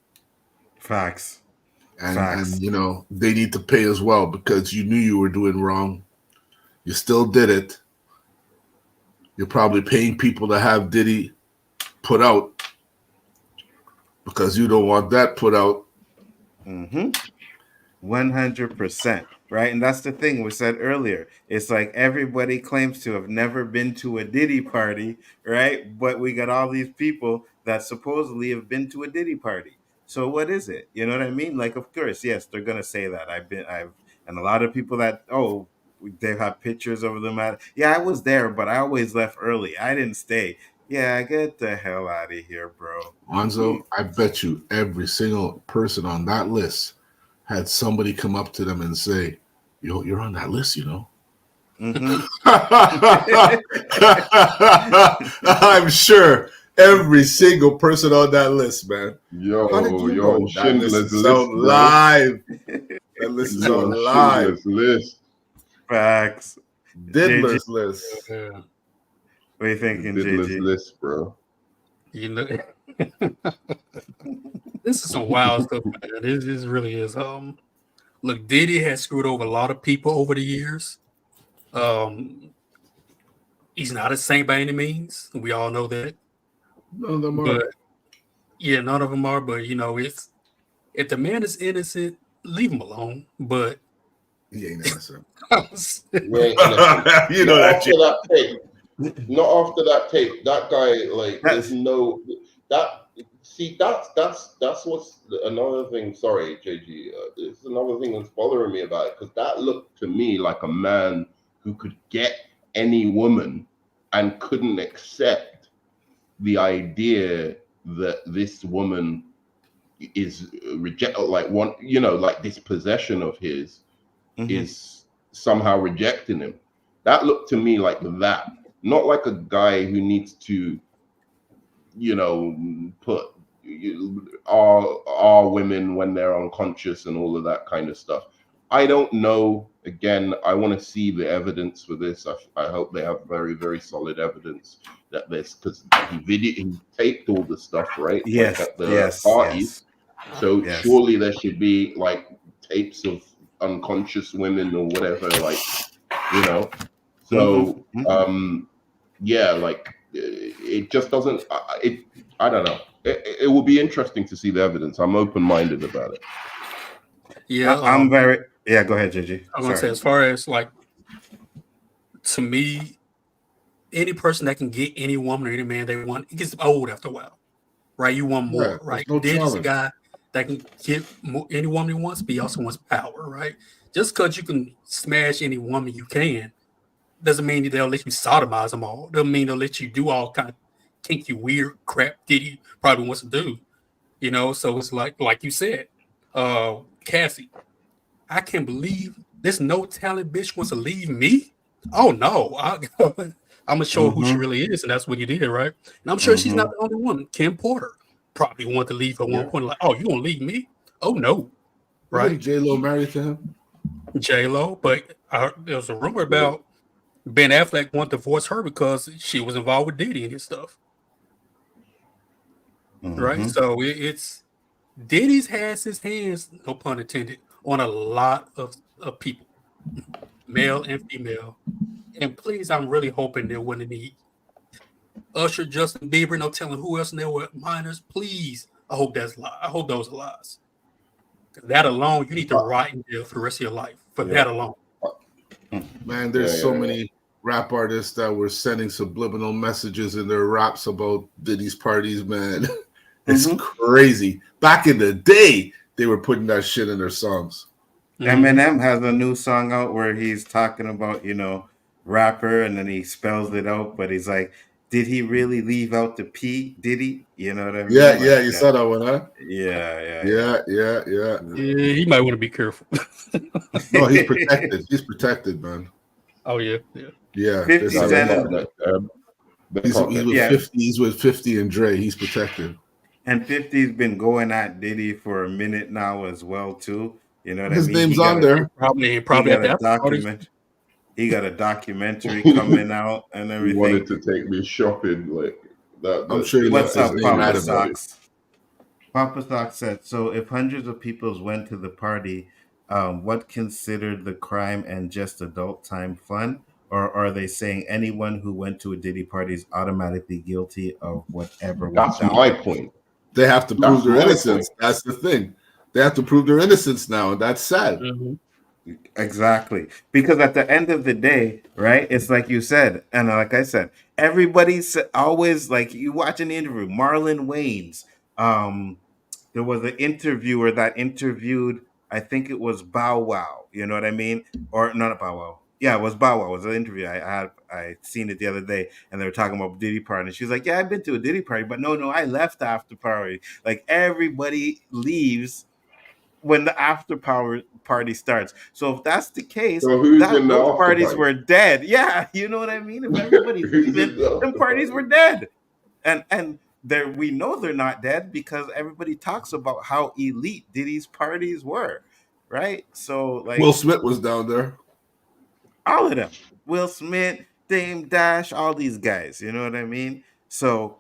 Facts. And they need to pay as well, because you knew you were doing wrong. You still did it. You're probably paying people to have Diddy put out because you don't want that put out. 100%. Right. And that's the thing we said earlier. It's like everybody claims to have never been to a Diddy party, right? But we got all these people that supposedly have been to a Diddy party. So what is it? You know what I mean? Like, of course, yes, they're gonna say that. And a lot of people that, oh, they've had pictures of them at, yeah, I was there, but I always left early. I didn't stay. Yeah, get the hell out of here, bro. Nzo, I bet you every single person on that list had somebody come up to them and say, "Yo, you're on that list, you know." I'm sure every single person on that list, man. How did you know? Schindler's That list is out live. That list is out live. Schindler's List. Facts. Diddler's list. Yeah. What are you The thinking, diddler's JG? list, bro. You know, this is some wild stuff, man. This really is. Look, Diddy has screwed over a lot of people over the years. Um, he's not a saint by any means. We all know that. None of them But are. yeah, none of them are. But you know, it's if the man is innocent, leave him alone. But He ain't innocent. He ain't innocent. You Not know that after shit. that tape. Not after that tape. That guy, like, there's That's no that. See, that's what's another thing. Sorry, JG. It's another thing that's bothering me about it because that looked to me like a man who could get any woman and couldn't accept the idea that this woman is reject, like one, you know, like this possession of his is somehow rejecting him. That looked to me like that, not like a guy who needs to, you know, put our women when they're unconscious and all of that kind of stuff. I don't know. Again, I want to see the evidence for this. I hope they have very, very solid evidence that this, because he taped all the stuff, right? yes, Like at the yes, parties. yes, So yes. surely there should be like tapes of unconscious women or whatever, like, you know. So yeah, like it just doesn't. I don't know. It will be interesting to see the evidence. I'm open-minded about it. yeah, I'm very. Yeah, go ahead, JG. I'm gonna say as far as like to me, any person that can get any woman or any man they want, it gets old after a while, right? You want more, Yeah, right? there's no Diddy's a challenge. guy that can get any woman he wants, but he also wants power, right? Just because you can smash any woman you can doesn't mean that they'll let you sodomize them all. Doesn't mean they'll let you do all kind of kinky, weird crap Diddy probably wants to do, you know? So it's like you said, Cassie, I can't believe this no talent bitch wants to leave me. Oh no, I'm gonna show her who she really is, and that's what you did, right? And I'm sure she's not the only one. Kim Porter probably wanted to leave at one point, like, oh, you gonna leave me? Oh no, right? Isn't J-Lo married to him? J-Lo, but there was a rumor about Ben Affleck wanted to divorce her because she was involved with Diddy and his stuff, right? So it's Diddy's has his hands, no pun intended, on a lot of people, male and female. And please, I'm really hoping there wasn't any Usher, Justin Bieber, no telling who else, and there were minors. Please, I hope that's lie. I hope those are lies. That alone, you need to rot in jail for the rest of your life for that alone. Man, there's so many rap artists that were sending subliminal messages in their raps about Diddy's parties, man. It's crazy. Back in the day, they were putting that shit in their songs. Eminem has a new song out where he's talking about, you know, rapper, and then he spells it out, but he's like, did he really leave out the P? Did he? You know what I mean? Yeah, like, yeah, you saw that one, huh? Yeah. Yeah, he might want to be careful. No, he's protected. He's protected, man. Oh yeah. Yeah. 50 Cent. He's with 50 and Dre. He's protected. And 50's been going at Diddy for a minute now as well, too. You know what His I mean? name's on there. Probably he got at a that document. He got a documentary coming out and everything. He wanted to take me shopping, like that. I'm sure. What's up, Papa Socks? Papa Socks said, so if hundreds of people went to the party, what considered the crime and just adult time fun? Or are they saying anyone who went to a Diddy party is automatically guilty of whatever? That's my point. They have to prove their innocence. That's the thing. They have to prove their innocence now, and that's sad. Exactly. Because at the end of the day, right, it's like you said, and like I said, everybody's always like, you watch an interview, Marlon Wayans. There was an interviewer that interviewed, I think it was Bow Wow, you know what I mean? Or not Bow Wow. Yeah, it was Bow Wow. It was an interview. I seen it the other day, and they were talking about Diddy party. And she's like, yeah, I've been to a Diddy party, but no, I left the after party. Like, everybody leaves when the after party starts. So if that's the case, so who's in the those after parties party? were dead. Yeah, you know what I mean? If everybody's leaving, them parties were dead. And there, we know they're not dead because everybody talks about how elite Diddy's parties were, right? So like Will Smith was down there. all of them. Will Smith, Dame Dash, all these guys. You know what I mean? So,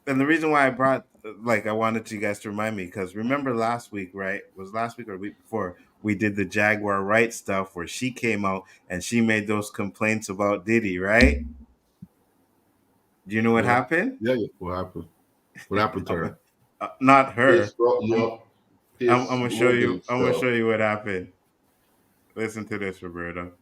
and the reason why I brought, like, I wanted you guys to remind me, because remember last week, right? Was last week or the week before, we did the Jaguar Wright stuff where she came out and she made those complaints about Diddy, right? Do you know what Yeah. happened? Yeah. What happened? What happened to her? Not Pierce her. brought you up. I'm Pierce gonna show you. Morgan I'm gonna show stuff. you what happened. Listen to this, Roberto.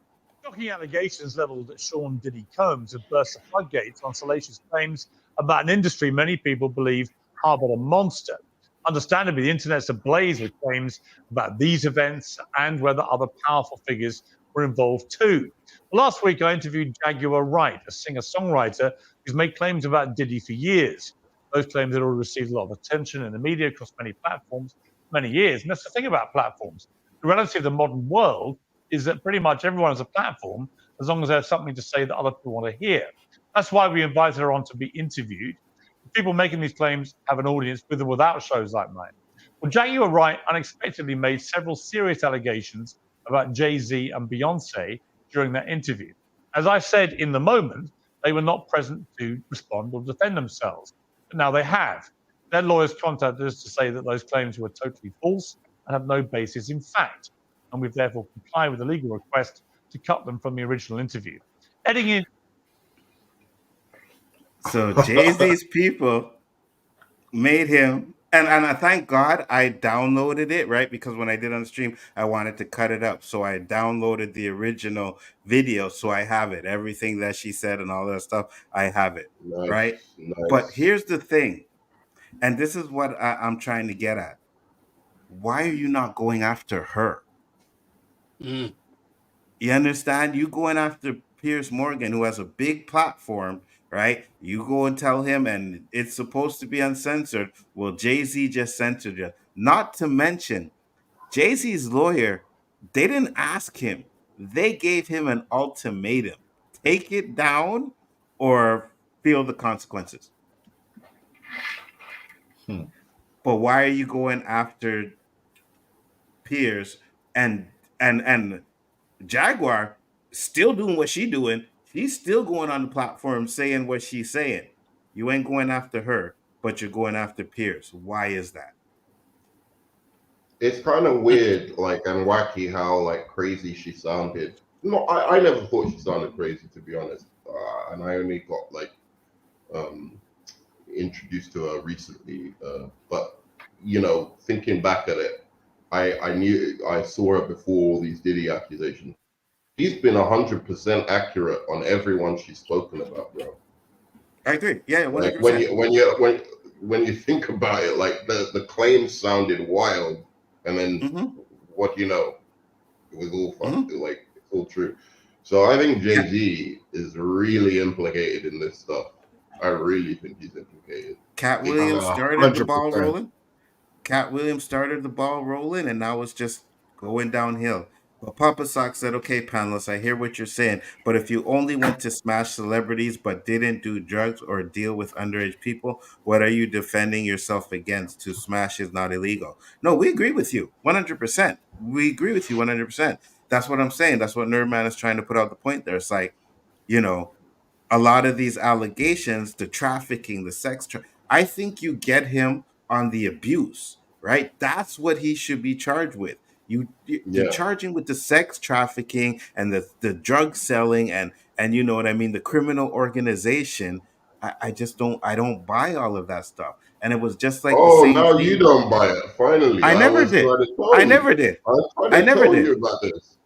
Shocking allegations levelled at Sean Diddy Combs have burst the floodgates on salacious claims about an industry many people believe harboured a monster. Understandably, the internet's ablaze with claims about these events and whether other powerful figures were involved too. Last week, I interviewed Jaguar Wright, a singer-songwriter who's made claims about Diddy for years. Those claims had already received a lot of attention in the media across many platforms for many years. And that's the thing about platforms. The reality of the modern world is that pretty much everyone has a platform as long as there's something to say that other people want to hear. That's why we invited her on to be interviewed. People making these claims have an audience with or without shows like mine. Well, Jaguar Wright unexpectedly made several serious allegations about Jay-Z and Beyonce during that interview. As I said in the moment, they were not present to respond or defend themselves. But now they have. Their lawyers contacted us to say that those claims were totally false and have no basis in fact. And we've therefore complied with the legal request to cut them from the original interview. Heading in. So Jay-Z's people made him, and I thank God I downloaded it, right? Because when I did on the stream, I wanted to cut it up. So I downloaded the original video. So I have it. Everything that she said and all that stuff, I have it. Nice, Right. nice. But here's the thing, and this is what I'm trying to get at. Why are you not going after her? Mm. You understand? You going after Piers Morgan, who has a big platform, right? You go and tell him, and it's supposed to be uncensored. Well, Jay-Z just censored you. Not to mention, Jay-Z's lawyer, they didn't ask him. They gave him an ultimatum. Take it down or feel the consequences. But why are you going after Piers and Jaguar still doing what she doing? She's still going on the platform saying what she's saying. You ain't going after her, but you're going after Piers. Why is that? It's kind of weird, like, and wacky how like crazy she sounded. No, I never thought she sounded crazy, to be honest. And I only got like introduced to her recently. But you know, thinking back at it, I knew I saw her before all these Diddy accusations. She's been 100% accurate on everyone she's spoken about, bro. I agree. Yeah, 100%. Like when you think about it, like the claims sounded wild, and then what you know, it was all fun. Like it's all true. So I think Jay-Z is really implicated in this stuff. I really think he's implicated. Cat Williams started the ball 100%. rolling. Cat Williams started the ball rolling, and now it's just going downhill. But Papa Sock said, okay, panelists, I hear what you're saying, but if you only went to smash celebrities but didn't do drugs or deal with underage people, what are you defending yourself against? To smash is not illegal. No, we agree with you 100%. We agree with you 100%. That's what I'm saying. That's what Nerdman is trying to put out the point there. It's like, you know, a lot of these allegations, the trafficking, the sex, I think you get him on the abuse, right? That's what he should be charged with. You charge him with the sex trafficking and the drug selling and you know what I mean, the criminal organization. I just don't buy all of that stuff. And it was just like the same now thing. you don't buy it. Finally, I never was did. trying to tell I you. never did. I was trying I to never tell did. you about this.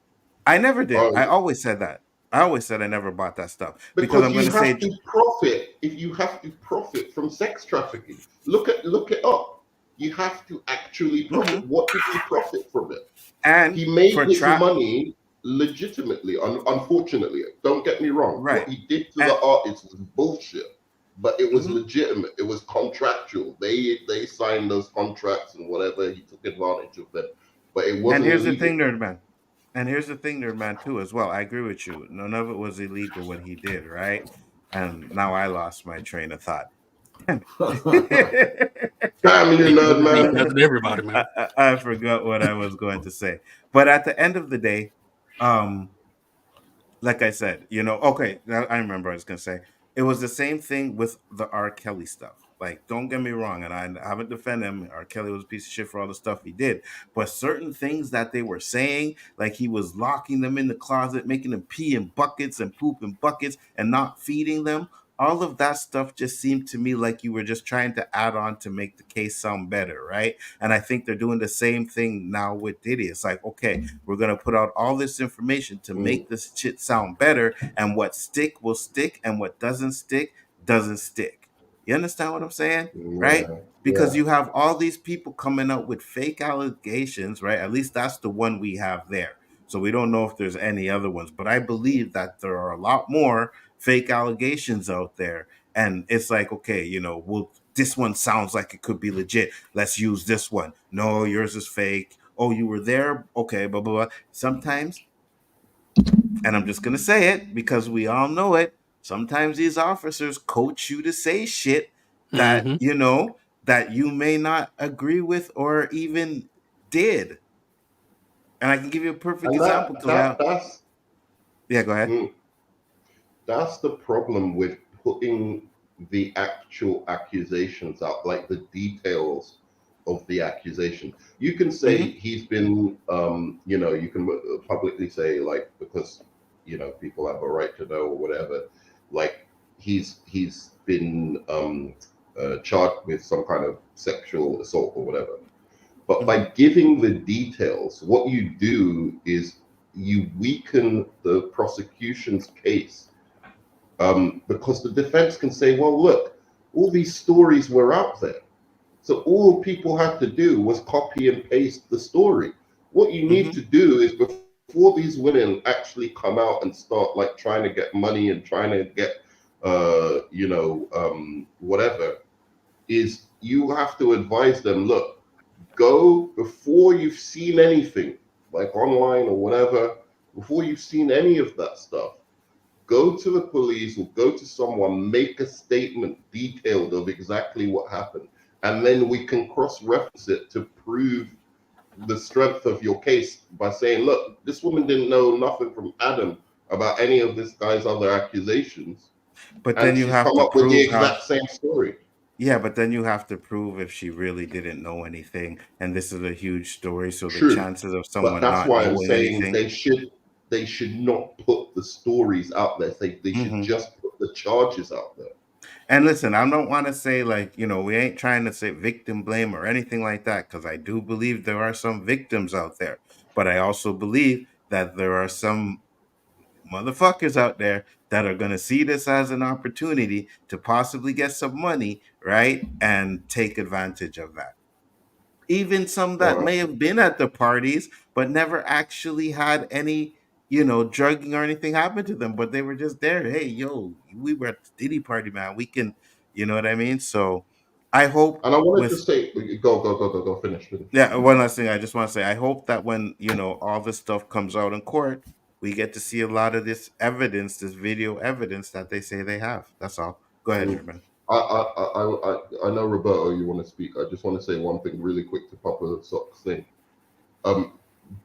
I never did. I always said that. I always said I never bought that stuff because I'm going you to say have to profit. If you have to profit from sex trafficking, look it up. You have to actually profit. What did he profit from it? And he made his money legitimately. Unfortunately, don't get me wrong. Right. What he did to the artists was bullshit, but it was legitimate. It was contractual. They signed those contracts and whatever. He took advantage of them, but it wasn't. And here's illegal. the thing, Nerdman. And here's the thing, Nerdman, too, as well. I agree with you. None of it was illegal what he did, right? And now I lost my train of thought. Everybody, man. I forgot what I was going to say. But at the end of the day, like I said, okay, I remember I was gonna say it was the same thing with the R. Kelly stuff. Like, don't get me wrong, and I haven't defended him. R. Kelly was a piece of shit for all the stuff he did, but certain things that they were saying, like he was locking them in the closet, making them pee in buckets and poop in buckets, and not feeding them. All of that stuff just seemed to me like you were just trying to add on to make the case sound better, right? And I think they're doing the same thing now with Diddy. It's like, okay, we're gonna put out all this information to make this shit sound better, and what stick will stick, and what doesn't stick doesn't stick. You understand what I'm saying, right? Yeah, Because yeah. you have all these people coming out with fake allegations, right? At least that's the one we have there. So we don't know if there's any other ones, but I believe that there are a lot more fake allegations out there. And it's like, okay, well, this one sounds like it could be legit. Let's use this one. No, yours is fake. Oh, you were there. Okay, blah, blah, blah. Sometimes, and I'm just going to say it because we all know it. Sometimes these officers coach you to say shit that, Mm-hmm. that you may not agree with or even did. And I can give you a perfect And example that because that that's yeah, go ahead. that's the problem with putting the actual accusations out, like the details of the accusation. You can say he's been, you can publicly say, like, because people have a right to know or whatever, like he's been charged with some kind of sexual assault or whatever. But by giving the details, what you do is you weaken the prosecution's case, because the defense can say, well, look, all these stories were out there. So all people had to do was copy and paste the story. What you need to do is, before these women actually come out and start like trying to get money and trying to get, whatever, is you have to advise them, look, go before you've seen anything, like online or whatever, before you've seen any of that stuff, go to the police or go to someone, make a statement detailed of exactly what happened. And then we can cross-reference it to prove the strength of your case by saying, look, this woman didn't know nothing from Adam about any of this guy's other accusations. But then And you she's have come to up with the prove how. exact same story. Yeah, but then you have to prove if she really didn't know anything, and this is a huge story, so the True. chances of But someone that's not why I'm knowing saying anything. they should not put the stories out there. They should just put the charges out there. And listen, I don't want to say like, we ain't trying to say victim blame or anything like that, because I do believe there are some victims out there. But I also believe that there are some motherfuckers out there that are going to see this as an opportunity to possibly get some money, right? And take advantage of that. Even some All that right. may have been at the parties but never actually had any drugging or anything happen to them, but they were just there. Hey, yo, we were at the Diddy party, man, we can, you know what I mean? So I hope And I wanted to with say, go, finish. yeah, one last thing I just want to say, I hope that when all this stuff comes out in court, we get to see a lot of this evidence, this video evidence that they say they have. That's all. Go ahead, Ruben. I know, Roberto, you want to speak. I just want to say one thing really quick to Papa Sock's thing.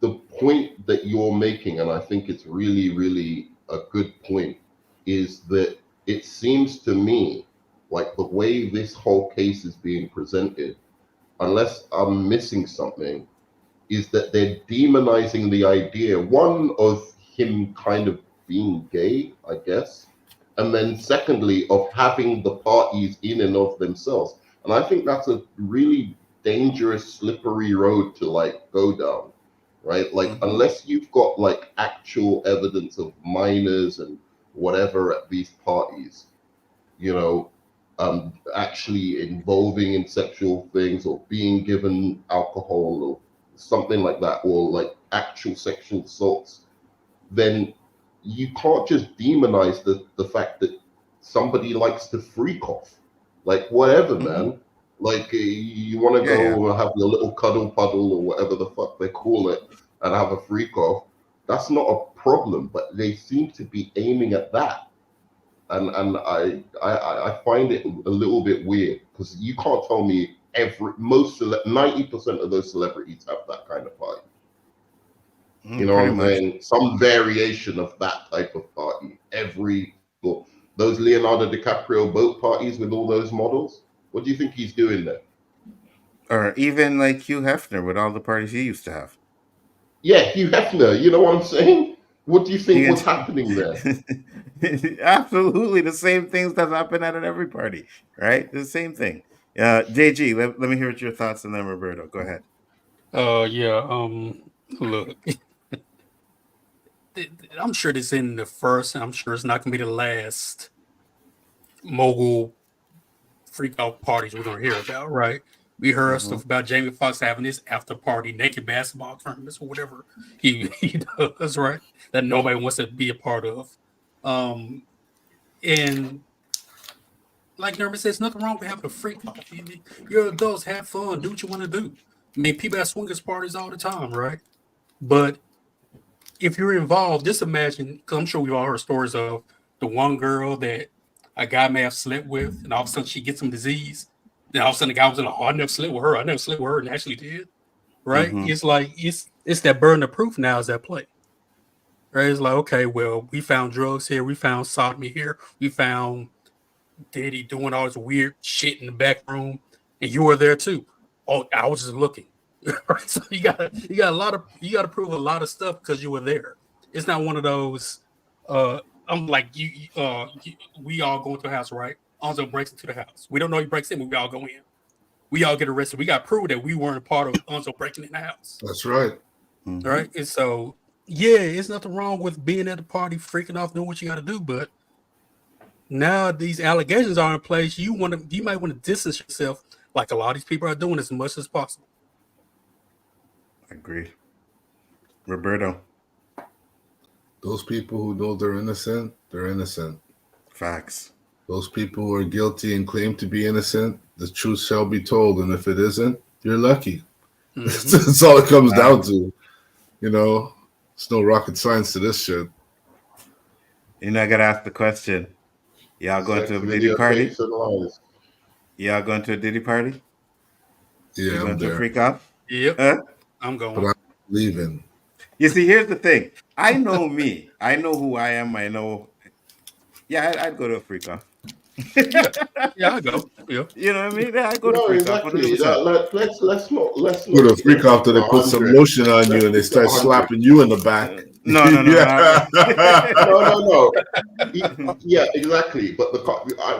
The point that you're making, and I think it's really, really a good point, is that it seems to me like the way this whole case is being presented, unless I'm missing something, is that they're demonizing the idea, one, of him kind of being gay, I guess, and then secondly, of having the parties in and of themselves. And I think that's a really dangerous, slippery road to like go down, right? Like, unless you've got like actual evidence of minors and whatever at these parties, actually involving in sexual things or being given alcohol or something like that, or like actual sexual assaults, then you can't just demonize the fact that somebody likes to freak off. Like, whatever, man. Like, you want to go have your little cuddle puddle or whatever the fuck they call it and have a freak off. That's not a problem, but they seem to be aiming at that. And I find it a little bit weird, because you can't tell me 90% of those celebrities have that kind of party. You know what Pretty I'm much. saying? Some variation of that type of party. Those Leonardo DiCaprio boat parties with all those models. What do you think he's doing there? Or even like Hugh Hefner with all the parties he used to have. Yeah, Hugh Hefner. You know what I'm saying? What do you think He was happening there? absolutely the same things that happen at every party, right? The same thing. JG, let me hear what your thoughts, and then Roberto, go ahead. Yeah. Look, I'm sure this isn't the first, and I'm sure it's not gonna be the last mogul freak out parties we're gonna hear about, right? We heard stuff about Jamie Foxx having this after party naked basketball tournaments or whatever he does, right? That nobody wants to be a part of. And like Norman says, nothing wrong with having a freak off. You're adults, have fun, do what you want to do. I mean, people have swingers parties all the time, right? But if you're involved, just imagine, because I'm sure we've all heard stories of the one girl that a guy may have slept with, and all of a sudden she gets some disease. Then all of a sudden the guy was like, "Oh, I never slept with her. I never slept with her," and actually did. Right? It's like it's that burden of proof now is at play. Right? It's like, okay, well, we found drugs here, we found sodomy here, we found Diddy doing all this weird shit in the back room, and you were there too. Oh, I was just looking. Right? So you gotta prove a lot of stuff because you were there. It's not one of those. I'm like we all go into the house, right? Onzo breaks into the house. We don't know he breaks in, but we all go in. We all get arrested. We got to prove that we weren't a part of Onzo breaking in the house. That's right. Right? And so, yeah, it's nothing wrong with being at the party, freaking off, doing what you got to do. But now these allegations are in place. You might want to distance yourself, like a lot of these people are doing, as much as possible. Agreed. Roberto. Those people who know they're innocent, they're innocent. Facts. Those people who are guilty and claim to be innocent, the truth shall be told. And if it isn't, you're lucky. That's all it comes down to. You know, it's no rocket science to this shit. You know, I got to ask the question. Y'all going to a Diddy party? Y'all going to a Diddy party? Yeah, you I'm going to there. freak out? Yep. I'm going. But I'm leaving. You see, here's the thing. I know me. I know who I am. I know. Yeah, I'd go to a freak off. Yeah, I go. Yeah. You know what I mean? Yeah, I go to freak off. Exactly. Let's not. Go to freak off till they put some lotion on you and they start slapping you in the back. No. No. Yeah, exactly. But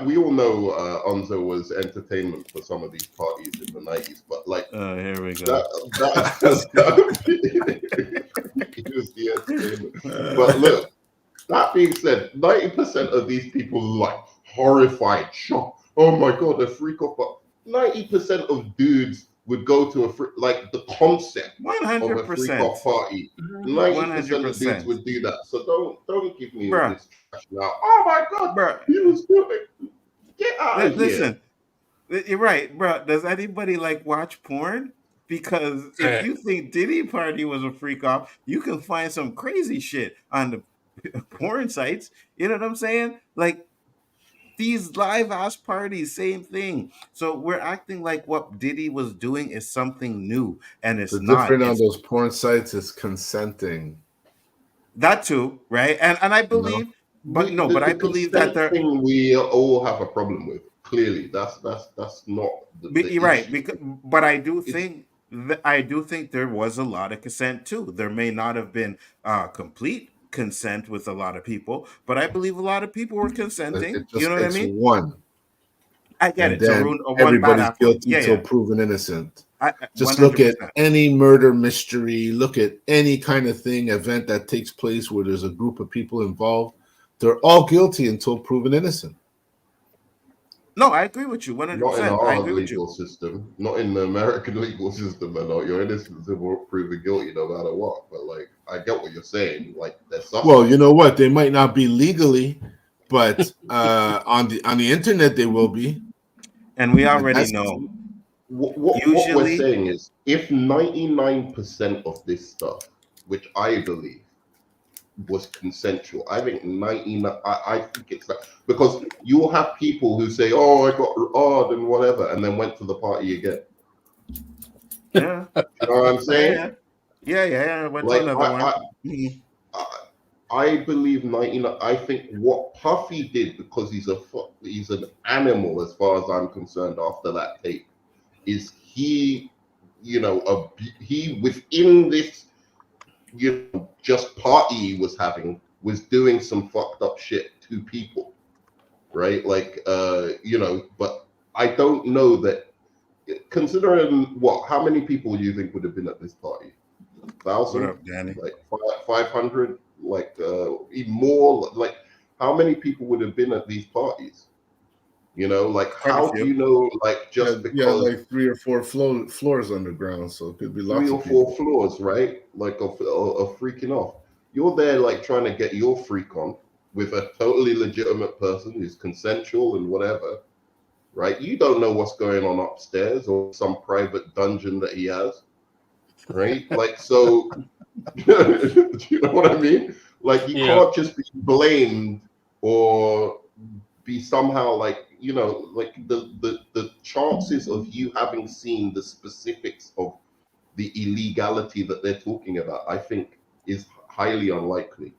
we all know Onzo was entertainment for some of these parties in the 90s. But like, here we go. He was the entertainment. But look, that being said, 90% of these people like horrified, shocked. Oh my god, a freak off! But 90% of dudes would go to like the concept 100%. of a freak off party. 90% of dudes would do that. So don't give me this trash now. Oh my god, bro, he was doing. Get out of here. Listen, you're right, bro. Does anybody like watch porn? Because if you think Diddy party was a freak off, you can find some crazy shit on the porn sites. You know what I'm saying? Like these live house parties, same thing. So we're acting like what Diddy was doing is something new, and it's not. The difference on those porn sites is consenting. That too, right? And I believe, but I believe that thing we all have a problem with. Clearly, that's not. You're right, but I do think there was a lot of consent too. There may not have been complete consent with a lot of people, but I believe a lot of people were consenting. You know what I mean? One. I get and it. Then everybody's guilty until proven innocent. Just 100%. Look at any murder mystery. Look at any kind of event that takes place where there's a group of people involved. They're all guilty until proven innocent. No, I agree with you 100%. Not in our legal system, not in the American legal system. You're innocent until proven guilty, no matter what. But like, I get what you're saying. Like, there's something. Well, you know what? They might not be legally, but on the internet they will be. And we already know. What we're saying is, if 99% of this stuff, which I believe was consensual, I think 99. I think it's like, because you will have people who say, "Oh, I got odd and whatever," and then went to the party again. Yeah, you know what I'm saying? Yeah. I went to Like another one. Mhm. I believe 99. I think what Puffy did, because he's an animal as far as I'm concerned. After that tape, is he, he within this, just party he was having, was doing some fucked up shit to people, right? Like, but I don't know that, considering how many people do you think would have been at this party? What 1,000, up, Danny? like 500, like even more. Like, how many people would have been at these parties? Like, Quite a how do few. you know? Like, Yeah, just yeah, because like 3 or 4 floors underground, so it could be three lots or of people. four floors, right? Like, of freaking off. You're there, like, trying to get your freak on with a totally legitimate person who's consensual and whatever, right? You don't know what's going on upstairs or some private dungeon that he has, right? Like, so, do you know what I mean? Like, you Yeah. can't just be blamed or be somehow like, like the chances of you having seen the specifics of the illegality that they're talking about, I think, is highly unlikely.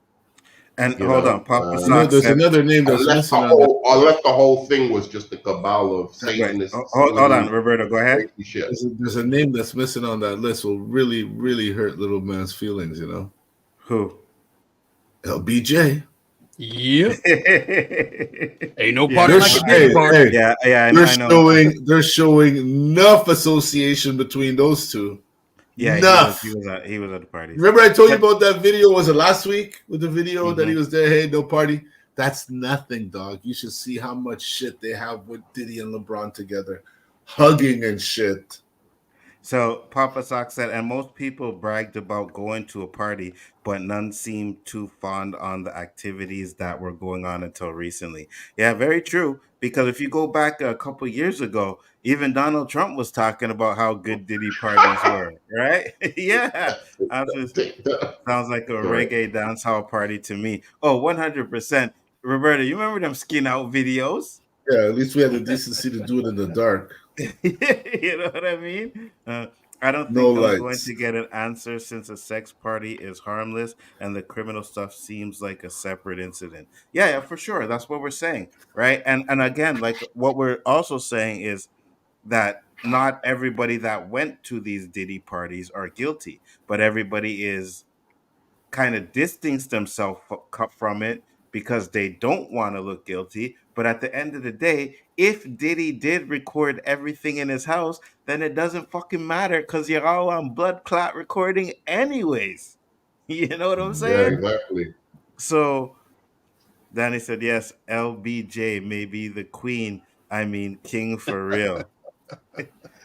And You hold on, know, Papa Sock There's said. another name that's missing on that. unless the whole thing was just a cabal of Wait, Satanists hold telling on, you Roberto. Go ahead. crazy shit. There's a name that's missing on that list will really, really hurt little man's feelings, Who? LBJ. Yep. Ain't no Yeah, party like a Diddy party. yeah. I know. They're showing enough association between those two. Yeah, Enough. he was at the parties. Remember I told you But about that video? Was it last week with the video that he Mhm. was there? Hey, no party. That's nothing, dog. You should see how much shit they have with Diddy and LeBron together, hugging and shit. So Papa Sock said, and most people bragged about going to a party, but none seemed too fond on the activities that were going on until recently. Yeah, very true. Because if you go back a couple years ago, even Donald Trump was talking about how good Diddy parties were, right? Yeah. Sounds like a Correct. reggae dancehall party to me. Oh, 100%. Roberta, you remember them skin out videos? Yeah, at least we had the decency to do it in the dark. You know what I mean? I don't No think I'm going lights. to get an answer since a sex party is harmless and the criminal stuff seems like a separate incident. Yeah, for sure. That's what we're saying, right? And again, like what we're also saying is that not everybody that went to these Diddy parties are guilty, but everybody is kind of distance themselves from it because they don't want to look guilty. But at the end of the day, if Diddy did record everything in his house, then it doesn't fucking matter because you're all on blood clot recording anyways. You know what I'm Yeah, saying? exactly. So Danny said, yes, LBJ may be the queen. I mean, king for real.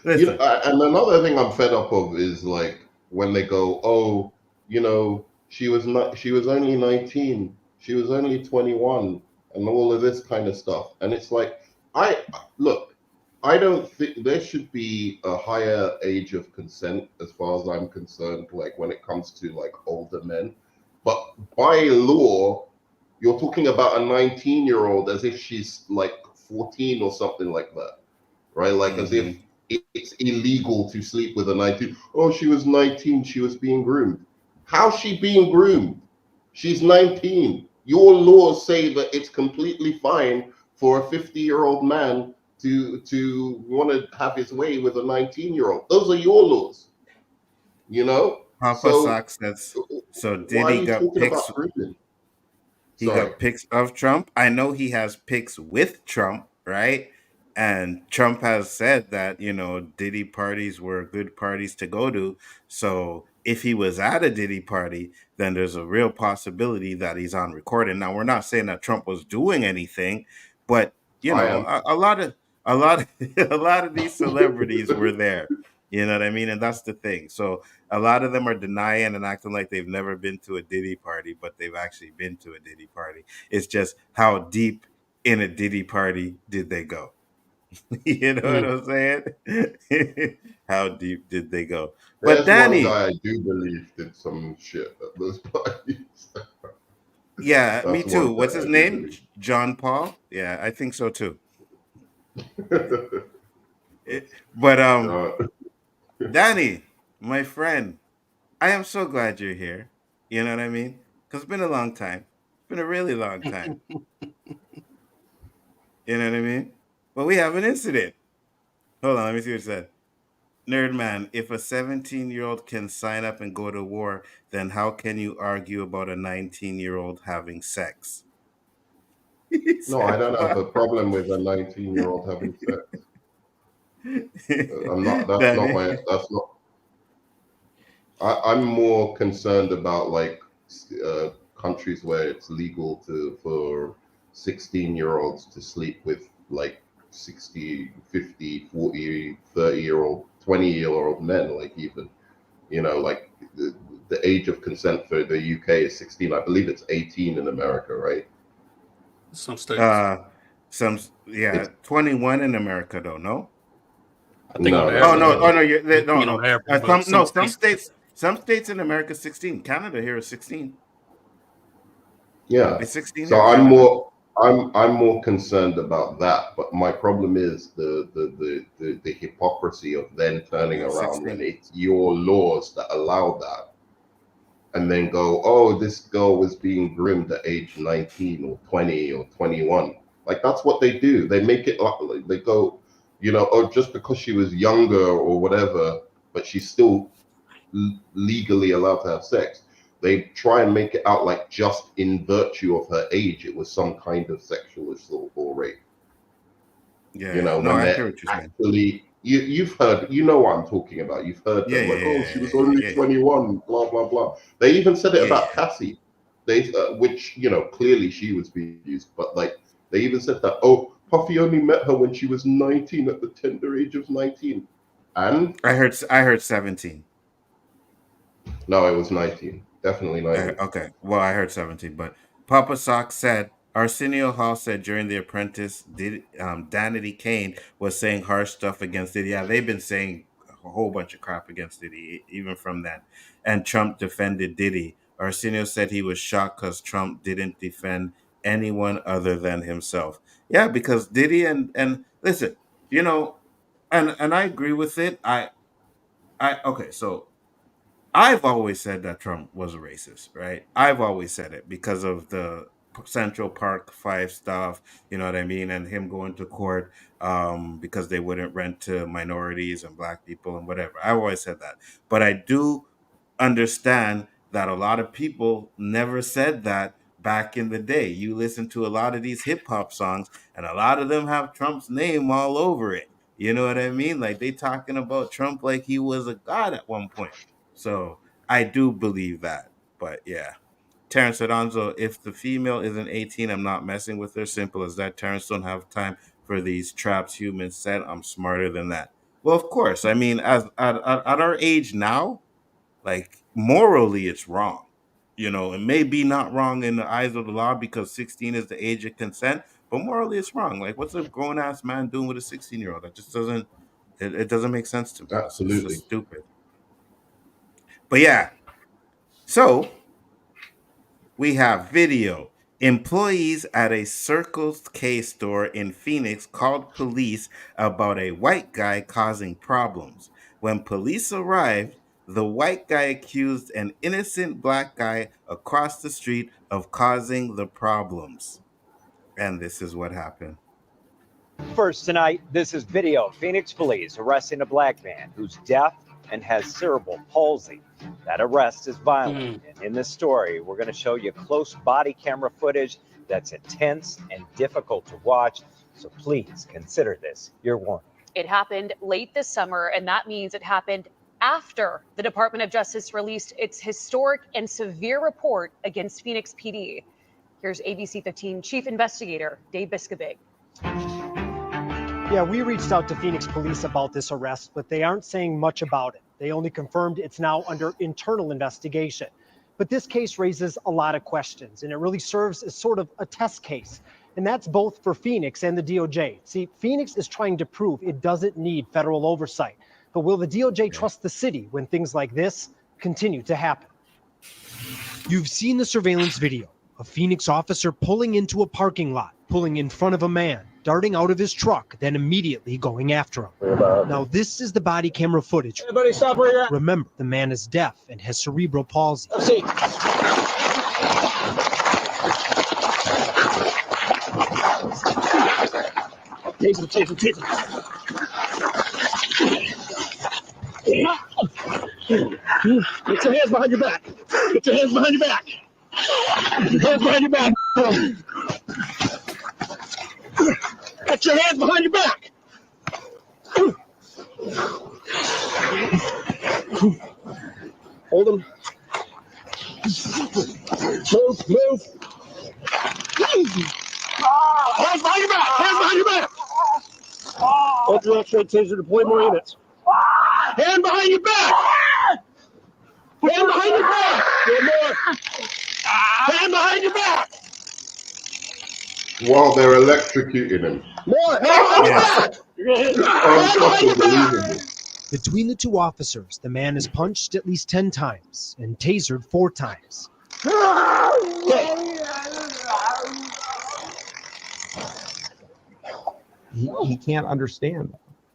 Listen. And another thing I'm fed up of is like when they go, oh, she was only 19, she was only 21, and all of this kind of stuff. And it's like, I look, I don't think there should be a higher age of consent as far as I'm concerned, like when it comes to like older men. But by law, you're talking about a 19-year-old as if she's like 14 or something like that, right? Like as if Mhm. it's illegal to sleep with a 19. Oh, she was 19. She was being groomed. How's she being groomed? She's 19. Your laws say that it's completely fine for a 50-year-old man to want to have his way with a 19-year-old. Those are your laws, you know? Papa So Sock says, so why are Diddy you got talking pics. about grooming? He Sorry. got pics of Trump. I know he has pics with Trump, right? And Trump has said that, Diddy parties were good parties to go to. So if he was at a Diddy party, then there's a real possibility that he's on recording. Now, we're not saying that Trump was doing anything, but I am. a lot of a lot of these celebrities were there. You know what I mean? And that's the thing. So a lot of them are denying and acting like they've never been to a Diddy party, but they've actually been to a Diddy party. It's just how deep in a Diddy party did they go? You know what Mm. I'm saying? How deep did they go? But There's one Danny, guy I do believe did some shit at those parties. yeah, me That's too. one What's guy his I do name? believe. John Paul? Yeah, I think so too. But Uh, Danny, my friend, I am so glad you're here. You know what I mean? Because it's been a long time. It's been a really long time. You know what I mean? But we have an incident. Hold on, let me see what it said. Nerd man, if a 17-year-old can sign up and go to war, then how can you argue about a 19-year-old having sex? He No, I said, don't have a what? problem with a 19-year-old having sex. I'm not. That's not Danny. my. That's not. I'm more concerned about like countries where it's legal for 16-year-olds to sleep with like 60, 50, 40, 30-year-old, 20-year-old men, like even, like the age of consent for the UK is 16. I believe it's 18 in America, right? Some states. Uh, some, yeah, It's 21 in America though. No. I think on no, the no, Oh no, average, no, no. oh no, you're, no, 18 on no. average, but some Some states. states, some states in America 16. Canada here is 16. Yeah. It's 16 So here, Canada. I'm more concerned about that. But my problem is the hypocrisy of then turning Yeah, around when 16. it's your laws that allow that, and then go, oh, this girl was being groomed at age 19 or 20 or 21. Like that's what they do. They make it like they go, oh, just because she was younger or whatever, but she's still legally allowed to have sex. They try and make it out like just in virtue of her age, it was some kind of sexual assault or rape. Yeah, yeah. No, When I they're hear what you're saying. actually, you've heard, what I'm talking about. You've heard Yeah, them yeah, like, oh, yeah, she was yeah, only yeah, 21, blah blah blah. They even said it yeah, about yeah. Cassie. They, which clearly she was being used, but like they even said that, oh, Puffy only met her when she was 19 at the tender age of 19, and I heard 17. no, it was 19, definitely 19. Okay, well, I heard 17, but Papa Sock said Arsenio Hall said during The Apprentice, Danity Kane was saying harsh stuff against Diddy. Yeah, they've been saying a whole bunch of crap against Diddy, even from then. And Trump defended Diddy. Arsenio said he was shocked because Trump didn't defend anyone other than himself. Yeah, because Diddy and listen, and I agree with it. Okay, so I've always said that Trump was a racist, right? I've always said it because of the Central Park Five stuff, you know what I mean, and him going to court because they wouldn't rent to minorities and black people and whatever. I've always said that, but I do understand that a lot of people never said that back in the day. You listen to a lot of these hip hop songs, and a lot of them have Trump's name all over it. You know what I mean? Like they talking about Trump like he was a god at one point. So I do believe that. But yeah. Terrence Alonso, if the female isn't 18, I'm not messing with her. Simple as that. Terrence don't have time for these traps humans said. I'm smarter than that. Well, of course. I mean, as at our age now, like morally it's wrong. It may be not wrong in the eyes of the law because 16 is the age of consent, but morally it's wrong. Like what's a grown ass man doing with a 16-year-old? That just doesn't it doesn't make sense to me. It's just Absolutely. stupid. But yeah, so we have video. Employees at a Circle K store in Phoenix called police about a white guy causing problems. When police arrived, the white guy accused an innocent black guy across the street of causing the problems. And this is what happened. First tonight, this is video. Phoenix police arresting a black man who's deaf and has cerebral palsy. That arrest is violent. And in this story, we're going to show you close body camera footage that's intense and difficult to watch. So please consider this your warning. It happened late this summer, and that means it happened after the Department of Justice released its historic and severe report against Phoenix PD. Here's ABC 15 Chief Investigator Dave Biscabig. Yeah, we reached out to Phoenix police about this arrest, but they aren't saying much about it. They only confirmed it's now under internal investigation. But this case raises a lot of questions, and it really serves as sort of a test case. And that's both for Phoenix and the DOJ. See, Phoenix is trying to prove it doesn't need federal oversight. But will the DOJ trust the city when things like this continue to happen? You've seen the surveillance video. A Phoenix officer pulling into a parking lot, pulling in front of a man. darting out of his truck, then immediately going after him. Now, this is the body camera footage. Everybody stop where you're at. Remember, the man is deaf and has cerebral palsy. See. Taser. Get your hands behind your back. Get your hands behind your back. Hands behind your back. Get your hands behind your back. Hold them. Move. Hands behind your back. Hands behind your back. Open your X-ray taser, deploy more units. Hand behind your back. Hand behind your back. Get more. Hand behind your back. While they're electrocuting him. More. Hand behind your back. Hand behind your back. Between the two officers, the man is punched at least 10 times and tasered 4 times. He can't understand,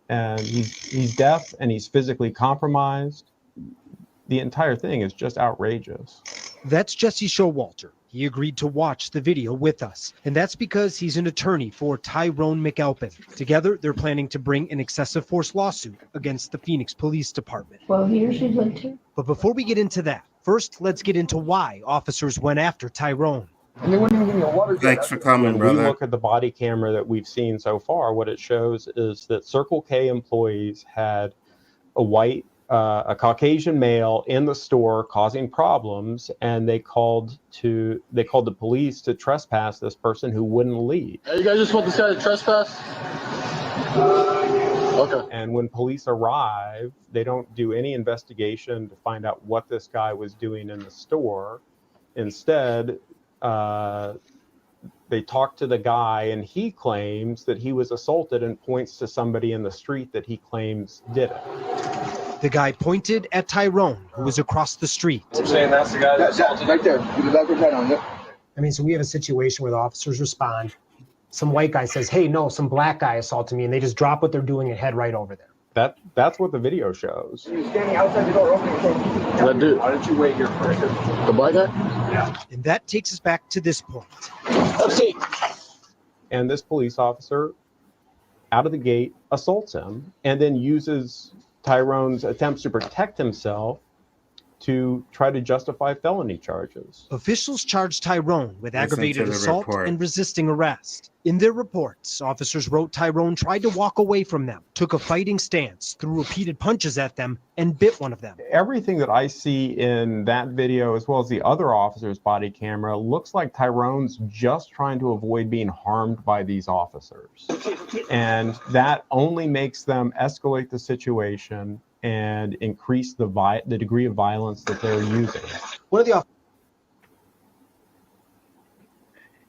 and he's deaf and he's physically compromised. The entire thing is just outrageous. That's Jesse Showalter. He agreed to watch the video with us, and that's because he's an attorney for Tyrone McAlpin. Together, they're planning to bring an excessive force lawsuit against the Phoenix Police Department. 12 years she's like too. But before we get into that, first let's get into why officers went after Tyrone. And they wouldn't even give me a water gun. Thanks for coming, When brother. we look at the body camera that we've seen so far, what it shows is that Circle K employees had a Caucasian male in the store causing problems, and they called the police to trespass this person who wouldn't leave. Hey, you guys just want this guy to trespass? Okay. And when police arrive, they don't do any investigation to find out what this guy was doing in the store. Instead, they talk to the guy, and he claims that he was assaulted and points to somebody in the street that he claims did it. The guy pointed at Tyrone, who was across the street. I'm saying that's the guy that assaulted. Right there. Put the backwards head on. Yep. I mean, so we have a situation where the officers respond. Some white guy says, hey, no, some black guy assaulted me, and they just drop what they're doing and head right over there. That's what the video shows. You're standing outside the door opening. That dude. Why didn't you wait here first? The black guy? Yeah. And that takes us back to this point. Let's see. And this police officer, out of the gate, assaults him and then uses Tyrone's attempts to protect himself to try to justify felony charges. Officials charged Tyrone with Listen aggravated to the assault report. and resisting arrest. In their reports, officers wrote Tyrone tried to walk away from them, took a fighting stance, threw repeated punches at them, and bit one of them. Everything that I see in that video, as well as the other officer's body camera, looks like Tyrone's just trying to avoid being harmed by these officers. And that only makes them escalate the situation and increase the degree of violence that they're using. One of the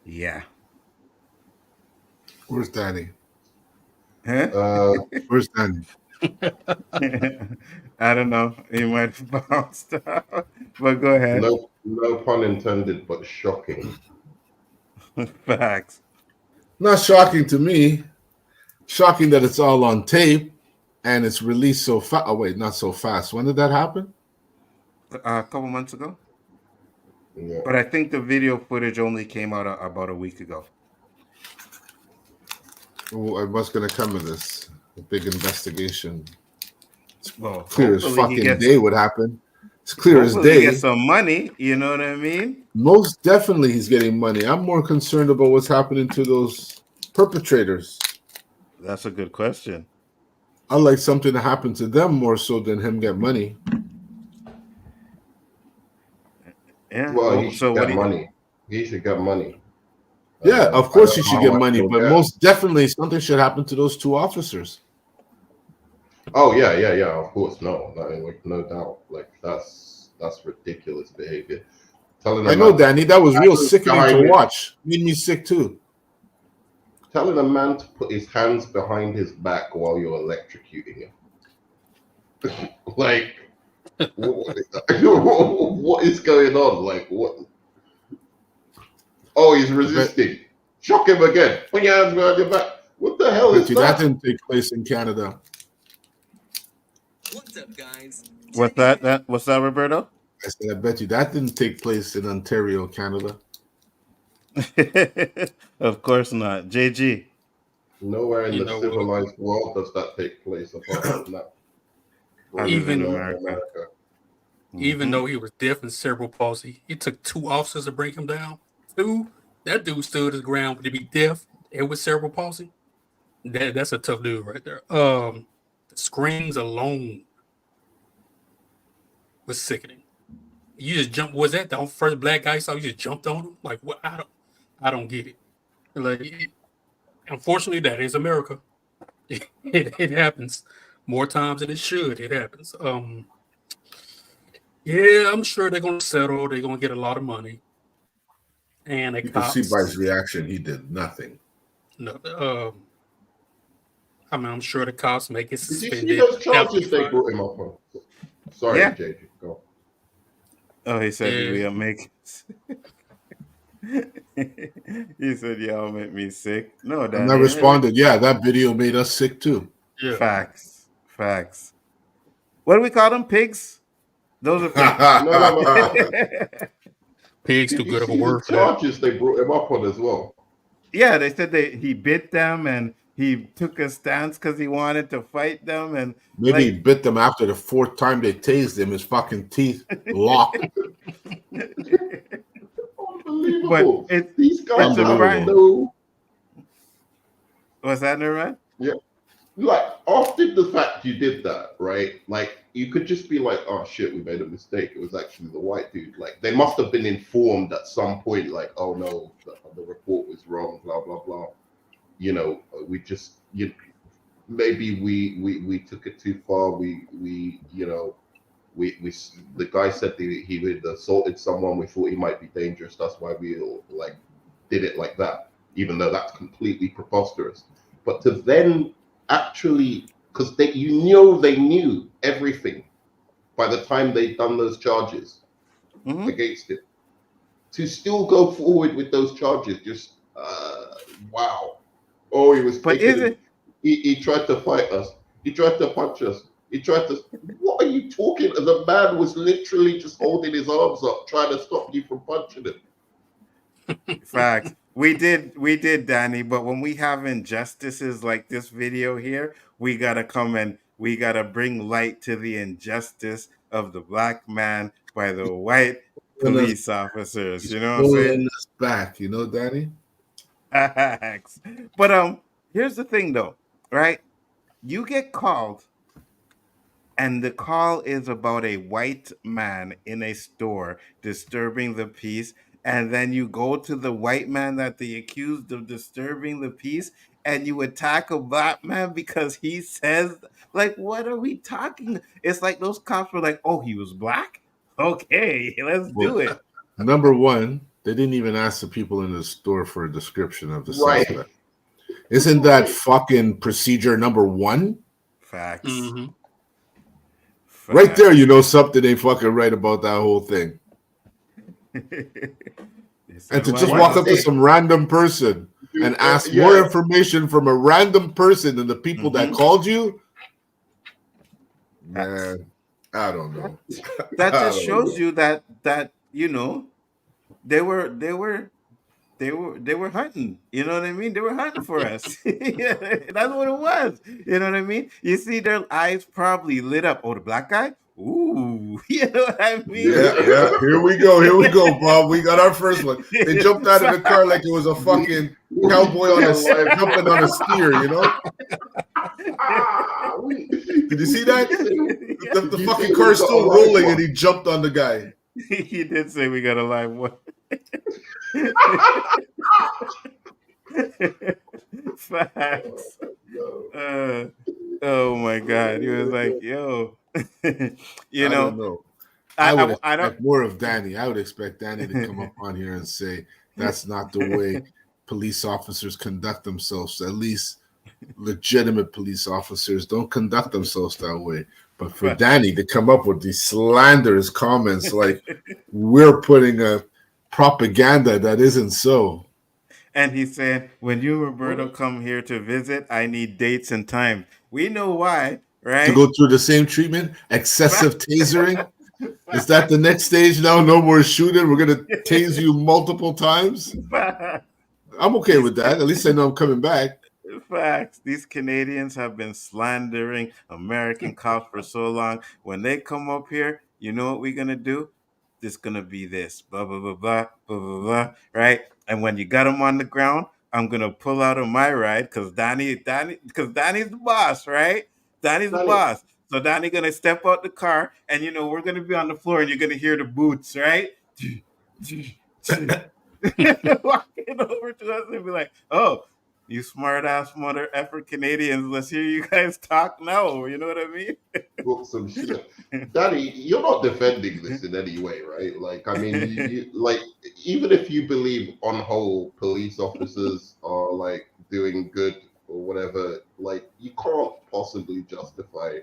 Yeah. Where's Danny? Huh? Where's Danny? I don't know. He might have bounced out. But go ahead. No pun intended, but shocking. Facts. Not shocking to me. Shocking that it's all on tape and it's released so fast. Oh, wait, not so fast. When did that happen? A couple months ago. Yeah. But I think the video footage only came out about a week ago. Oh, what's going to come of this? A big investigation. It's Well, clear as hopefully he fucking gets- day what happened. It's clear as Hopefully he day. gets some money, you know what I mean? Most definitely he's getting money. I'm more concerned about what's happening to those perpetrators. That's a good question. I'd like something to happen to them more so than him get money. Yeah. Well, he so should what get do you money. He should get money. Yeah, of course he I don't should know get how money, much but he'll most definitely something should happen to those two officers. Oh yeah. Of course, no, like no doubt. Like that's ridiculous behavior. Telling I a know, man- Danny, that was real Telling sickening a to guy- watch. Made me sick too. Telling a man to put his hands behind his back while you're electrocuting him. Like, what is going on? Like, what? Oh, he's resisting. Shock him again. Put your hands behind your back. What the hell is That that? didn't take place in Canada. What's up, guys? What's that? What's that, Roberto? I said, I bet you that didn't take place in Ontario, Canada. Of course not. JG. Nowhere in You the know what? civilized world does that take place apart from that. Even America. Even though he was deaf and cerebral palsy, it took 2 officers to bring him down. 2. That dude stood his ground to be deaf and with cerebral palsy. That's a tough dude right there. The screams alone was sickening. You just jumped. Was that the first black guy you saw? You just jumped on him? Like what? I don't get it. Like, unfortunately, that is America. It happens more times than it should. It happens. Yeah, I'm sure they're gonna settle. They're gonna get a lot of money. And the You can see cops. by his reaction, he did nothing. No, I mean, I'm sure the cops make it Did you suspended. see those charges after they fire. brought him up on? Sorry, Yeah. JJ. Go. Oh, he said Yeah. we'll make. He said, "Y'all make me sick." No, And Danny. I responded, yeah, that video made us sick too. Yeah. Facts. What do we call them? Pigs? Those are pigs. No. Pigs too Did you good of a see the word for that. charges they brought him up on as well? Yeah, they said he bit them and he took a stance because he wanted to fight them, and Maybe he bit them after the 4th time they tased him. His fucking teeth locked. Unbelievable. But These guys have Unbelievable. no. What's that, Nurman? Yeah. Like, after the fact you did that, right? Like, you could just be like, oh shit, we made a mistake. It was actually the white dude. Like, they must have been informed at some point, like, oh no, the report was wrong, blah, blah, blah. You know, we just, maybe we took it too far. The guy said that he had assaulted someone. We thought he might be dangerous. That's why we like did it like that, even though that's completely preposterous. But to then actually, because they knew everything by the time they'd done those charges against it, to still go forward with those charges, just wow. Oh, he was taking. He tried to fight us. He tried to punch us. He tried to. What are you talking? The man was literally just holding his arms up, trying to stop you from punching him. Facts. We did, Danny. But when we have injustices like this video here, we gotta come and we gotta bring light to the injustice of the black man by the white police officers. You know what I'm saying? Us back, you know, Danny. Facts. But here's the thing, though, right? You get called, and the call is about a white man in a store disturbing the peace. And then you go to the white man that they accused of disturbing the peace, and you attack a black man because he says, like, what are we talking? It's like those cops were like, oh, he was black? Okay, let's do it. Number one, they didn't even ask the people in the store for a description of the Right. suspect. Isn't that fucking procedure number 1? Facts. Mm-hmm. Right there, you know something ain't fucking right about that whole thing. And to just walk up to some random person and ask more information from a random person than the people that called you, man, I don't know. That just shows you that you know they were hunting. You know what I mean? They were hunting for us. Yeah, that's what it was. You know what I mean? You see their eyes probably lit up. Oh, the black guy? Ooh, you know what I mean? Yeah. Here we go, Bob. We got our first one. They jumped out of the car like it was a fucking cowboy on a jumping on a steer, you know? Did you see that? The fucking car's still rolling and he jumped on the guy. He did say we got a live one. Facts. Oh my God. He was like, yo. You know, don't know. I would expect don't more of Danny. I would expect Danny to come up on here and say that's not the way police officers conduct themselves. At least legitimate police officers don't conduct themselves that way. But for Danny to come up with these slanderous comments like we're putting a propaganda that isn't so. And he's saying, when you, Roberto, come here to visit, I need dates and time. We know why, right? To go through the same treatment, excessive tasering. Is that the next stage now? No more shooting. We're gonna tase you multiple times. I'm okay with that. At least I know I'm coming back. Facts. These Canadians have been slandering American cops for so long. When they come up here, you know what we're gonna do? This gonna be this, blah blah blah blah blah blah blah, right? And when you got them on the ground, I'm gonna pull out of my ride because Danny's the boss, right? Danny's the boss. So Danny gonna step out the car, and we're gonna be on the floor, and you're gonna hear the boots, right? Walking over to us and be like, "Oh, you smart ass mother effer Canadians, let's hear you guys talk now." You know what I mean? Book some shit. Daddy, you're not defending this in any way, right? Like, I mean, like, even if you believe on whole police officers are like doing good or whatever, like, you can't possibly justify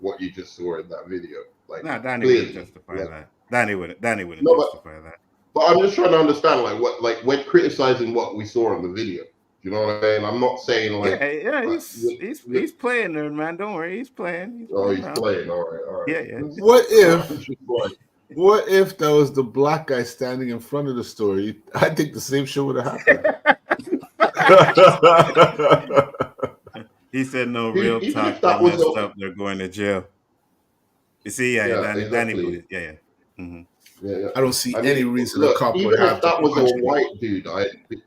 what you just saw in that video. Like, No, Danny clearly, wouldn't justify that. Danny wouldn't No, justify that. But I'm just trying to understand, like we're criticizing what we saw in the video. You know what I mean? I'm not saying like, he's playing there, man. Don't worry, he's playing. He's playing. All right. Yeah. What if that was the black guy standing in front of the story? I think the same shit would have happened. He said, "No real talk. They messed up. They're going to jail." You see, Danny believes, Mm-hmm. Yeah. I don't see any reason a cop even would have if that to was punch a me. white dude,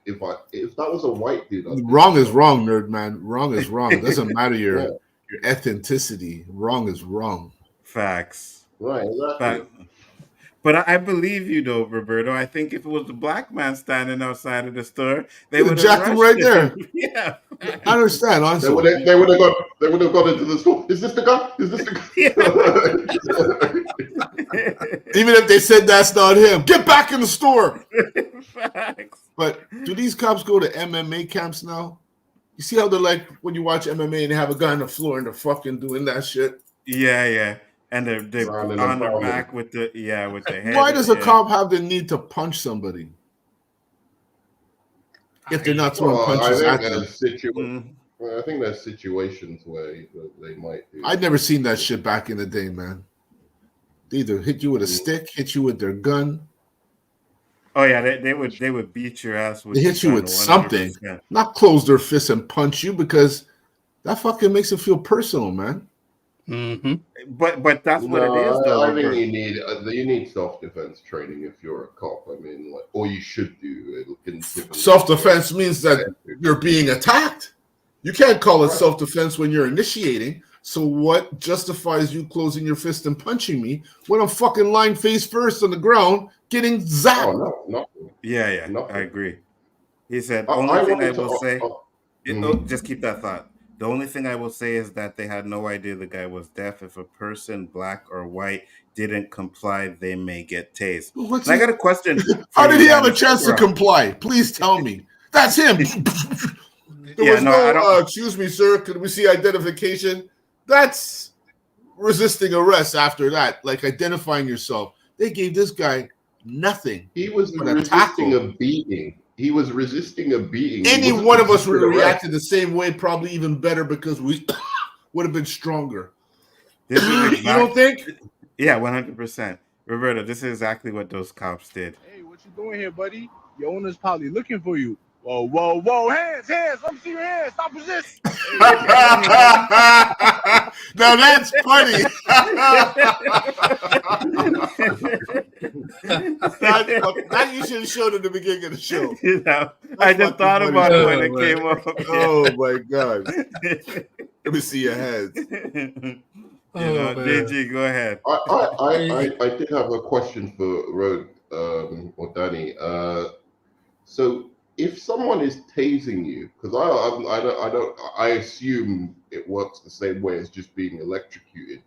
if that was a white dude, Wrong is wrong, nerd man. Wrong is wrong. It doesn't matter your ethnicity. Wrong is wrong. Facts. Right, exactly. But I believe you though, Roberto. I think if it was the black man standing outside of the store, they would have jacked him right there. Yeah, I understand. Honestly, They would have gone into the store. Is this the guy? Is this the guy? Even if they said that's not him, get back in the store. Facts. But do these cops go to MMA camps now? You see how they're like when you watch MMA and they have a guy on the floor and they're fucking doing that shit? Yeah. And they're on their back with the head. Why does a cop have the need to punch somebody if they're not throwing punches at them? I think there's situations where they might do. I'd never seen that shit back in the day, man. They either hit you with a stick, hit you with their gun. Oh yeah, they would beat your ass with. They hit you with 100%. something, not close their fists and punch you, because that fucking makes it feel personal, man. Mm-hmm. But that's what it is, though. I think you need self-defense training if you're a cop. I mean, like, or you should do. Self-defense means that you're being attacked. You can't call it self-defense when you're initiating. So what justifies you closing your fist and punching me when I'm fucking lying face first on the ground getting zapped? Oh, no. Yeah, I agree. He said, only thing I will say, just keep that thought. The only thing I will say is that they had no idea the guy was deaf. If a person, black or white, didn't comply, they may get tased. I got a question. How did he have a chance to comply? Please tell me. That's him. There was no, excuse me, sir. Could we see identification? That's resisting arrest after that, like identifying yourself. They gave this guy nothing. He was resisting a beating. He was resisting a beating. Any one of us would have reacted the same way, probably even better, because we would have been stronger. You don't think? Yeah, 100%. Roberto, this is exactly what those cops did. Hey, what you doing here, buddy? Your owner's probably looking for you. Whoa. Hands. Let me see your hands. Stop resisting. Now that's funny. that you should have showed at the beginning of the show. I just thought about it when it came up. Oh my God. Let me see your hands. JG, go ahead. I did have a question for Rogue or Danny. So if someone is tasing you, because I assume it works the same way as just being electrocuted.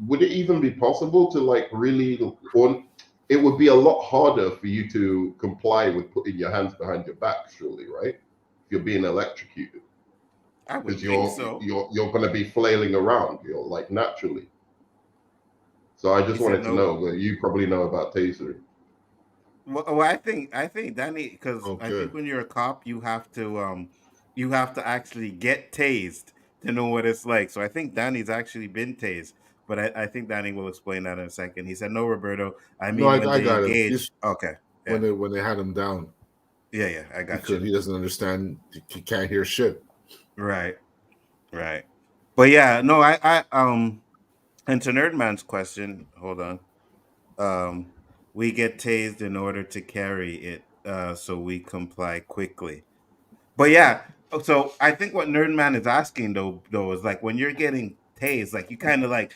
Would it even be possible to like really, or it would be a lot harder for you to comply with putting your hands behind your back, surely, right? If you're being electrocuted, because you're going to be flailing around, like naturally. So I just wanted to know, but you probably know about tasering. Well, I think Danny, because I Okay. think when you're a cop, you have to actually get tased to know what it's like. So I think Danny's actually been tased, but I think Danny will explain that in a second. He said, "No, Roberto. I No, mean when I they got it. engage." Okay, yeah, When they had him down, yeah, I got because you. he doesn't understand. He can't hear shit. Right, right. But yeah, no, and to Nerdman's question, hold on. Um, we get tased in order to carry it, so we comply quickly. But yeah, so I think what Nerdman is asking though is like when you're getting tased, like you kind of like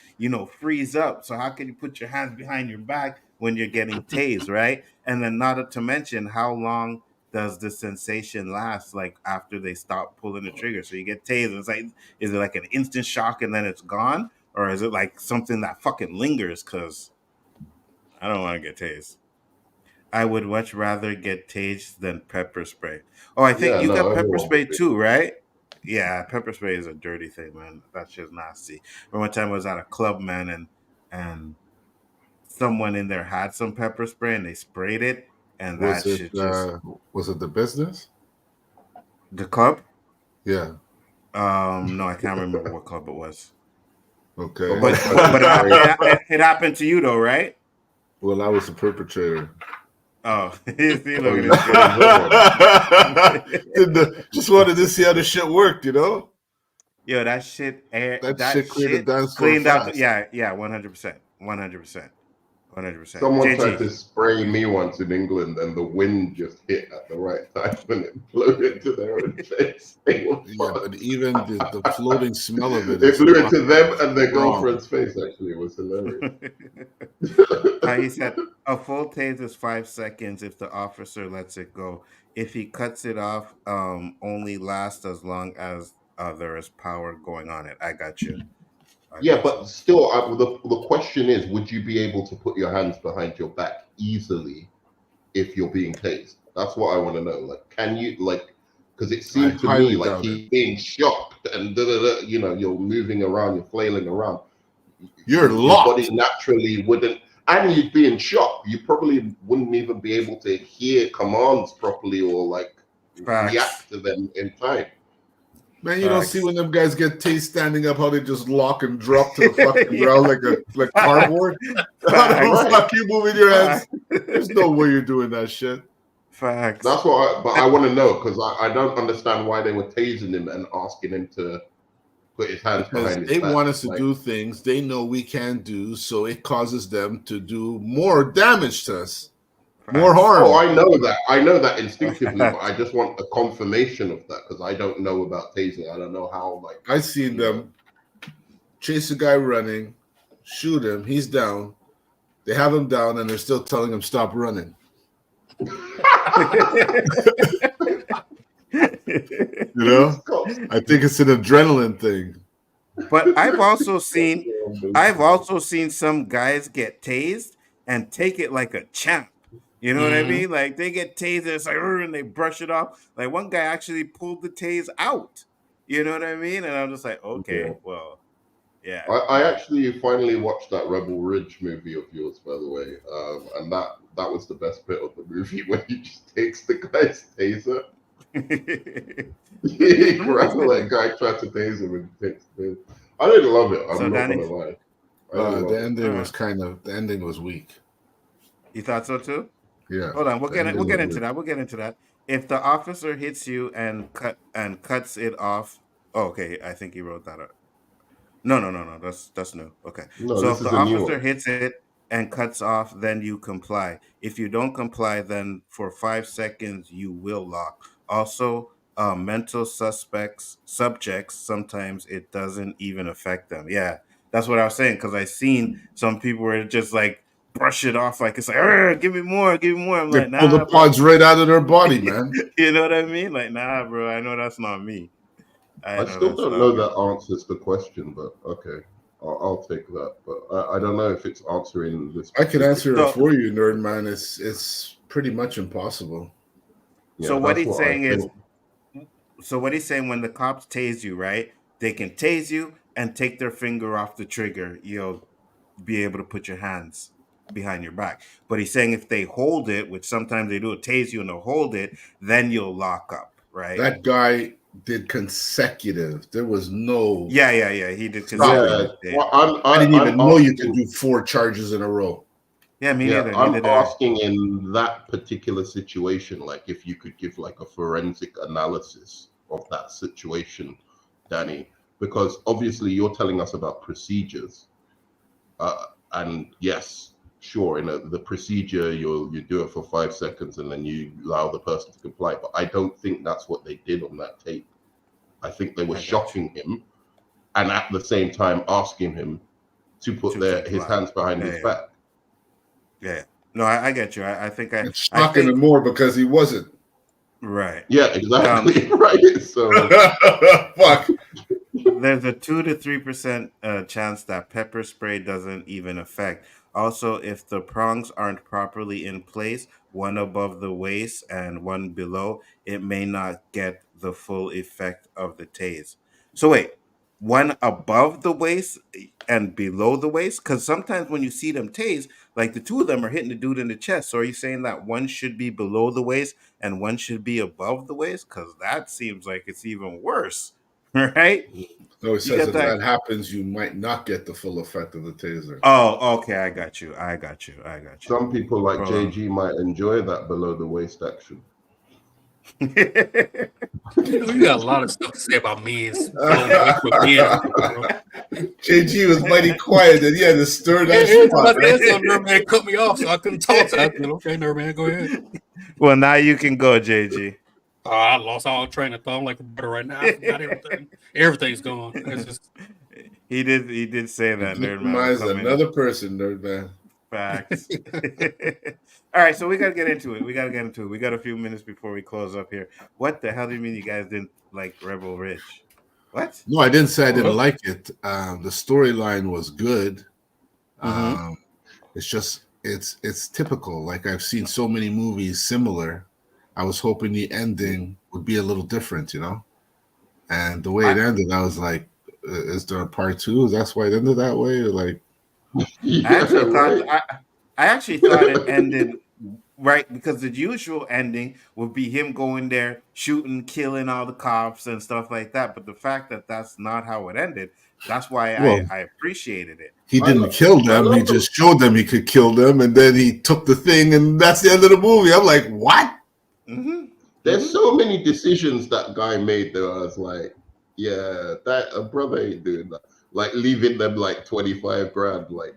freeze up. So how can you put your hands behind your back when you're getting tased, right? And then not to mention how long does the sensation last? Like after they stop pulling the trigger, so you get tased, and it's like, is it like an instant shock and then it's gone, or is it like something that fucking lingers? Because I don't want to get tased. I would much rather get tased than pepper spray. Oh, I think Yeah, you no, got pepper everyone spray would be. too, right? Yeah, pepper spray is a dirty thing, man. That shit's nasty. Remember one time I was at a club, man, and someone in there had some pepper spray and they sprayed it, and Was that it shit just was it the business? the club. Yeah. No, I can't remember what club it was. Okay. But Someone tried to spray. it happened to you though, right? Well, I was the perpetrator. Oh, see, Oh, look at you this sprayed guy. someone. Just wanted to see how the shit worked, you know? Yo, that shit, That that shit cleared the shit dance floor cleaned out. fast. Yeah, 100%, 100%, 100%. Someone tried JG, to spray me once in England, and the wind just hit at the right time and it blew into their own face. They were Yeah, fucked. but even the floating smell of it It is blew into them fucking and their wrong. girlfriend's face. Actually, it was hilarious. he said a full tase is 5 seconds if the officer lets it go. If he cuts it off, only lasts as long as there is power going on it. I got you. I Yeah, got you. but still, the question is, would you be able to put your hands behind your back easily if you're being tased? That's what I want to know. Like, can you, like, because it I seemed to me highly like doubt it. he's being shocked and you're moving around, you're flailing around. You're Your body locked. naturally wouldn't, and you'd be in shock. You probably wouldn't even be able to hear commands properly or like Facts. react to them in time. Man, you don't see Facts. when them guys get tased standing up, how they just lock and drop to the fucking Yeah. ground like cardboard. How the Facts. fuck you moving your hands? Facts. There's no way you're doing that shit. Facts. That's what but I want to know because I don't understand why they were tasing him and asking him to put his hands Because behind his they back. want us to Like, do things they know we can't do, so it causes them to do more damage to us, more harm. oh, I know that instinctively, but I just want a confirmation of that because I don't know about tasing. I don't know how. Like, I seen them chase a guy running, shoot him, he's down. They have him down, and they're still telling him stop running. You know, I think it's an adrenaline thing. But I've also seen some guys get tased and take it like a champ. You know what I mean? Like they get tased and it's like, and they brush it off. Like one guy actually pulled the tase out. You know what I mean? And I'm just like, okay, Yeah. well, yeah. I actually finally watched that Rebel Ridge movie of yours, by the way, and that was the best bit of the movie when he just takes the guy's taser. He grabs that guy, tries to tase him, and takes the taser. I didn't love it. I'm not gonna lie. The ending was the ending was weak. You thought so too? Yeah. Hold on, we'll get into weird. that. We'll get into that. If the officer hits you and cuts it off, okay, I think he wrote that up. No. That's new. Okay. No, So this if is the a new officer one. hits it and cuts off, then you comply. If you don't comply, then for 5 seconds you will lock. Also, mental subjects, sometimes it doesn't even affect them. Yeah, that's what I was saying because I seen some people where it just like brush it off like it's like, give me more, give me more. I'm They like, pull the nah, bro. pods right out of their body, man. You know what I mean? Like, nah, bro. I know that's not me. I know still that's don't not know me. that answers the question, but okay, I'll take that. But I don't know if it's answering this. I can answer it So- for you, nerd man. It's pretty much impossible. So Yeah, what that's he's what I saying is, think. when the cops tase you, right? They can tase you and take their finger off the trigger. You'll be able to put your hands. behind your back. But he's saying if they hold it, which sometimes they do, tase you and they'll hold it, then you'll lock up, right? That guy did consecutive. There was no. Yeah. He did consecutive. consecutive. Well, I didn't even I'm know you asking- could do 4 charges in a row. Yeah, me neither. I'm Neither did I. asking in that particular situation, like if you could give like a forensic analysis of that situation, Danny, because obviously you're telling us about procedures, and yes, sure, in the procedure you do it for 5 seconds and then you allow the person to comply. But I don't think that's what they did on that tape. I think they were shocking him, and at the same time asking him to put his hands behind his back. Yeah. No, I get you. I think it's shocking him more because he wasn't. Right. Yeah, exactly. Right. So fuck. There's a 2 to 3% chance that pepper spray doesn't even affect. Also, if the prongs aren't properly in place, one above the waist and one below, it may not get the full effect of the tase. So wait, one above the waist and below the waist? Because sometimes when you see them tase, like the two of them are hitting the dude in the chest. So are you saying that one should be below the waist and one should be above the waist? Because that seems like it's even worse, right? No, it says if that happens, you might not get the full effect of the taser. Oh, okay. I got you. Some people like JG might enjoy that below the waist action. You got a lot of stuff to say about men's bro. JG was mighty quiet, and he had to stir that shit up. Nerd man cut me off, so I couldn't talk. So I said, okay, Nerd man, go ahead. Well, now you can go, JG. I lost all train of thought. I'm like a butter right now. I forgot everything. Everything's gone. It's just... He did say that. Nerd man. Another person, Nerd man. Facts. All right, so we gotta get into it. We got a few minutes before we close up here. What the hell do you mean you guys didn't like Rebel Ridge? What? No, I didn't say I didn't like it. The storyline was good. It's just it's typical. Like I've seen so many movies similar. I was hoping the ending would be a little different, you know. And the way it ended, I was like, "Is there a part 2? That's why it ended that way?" Or like, I actually thought it ended right, because the usual ending would be him going there, shooting, killing all the cops and stuff like that. But the fact that that's not how it ended, that's why I appreciated it. He didn't kill them. He just showed them he could kill them, and then he took the thing, and that's the end of the movie. I'm like, what? There's so many decisions that guy made that I was like, yeah, that a brother ain't doing that. Like leaving them like 25 grand, like,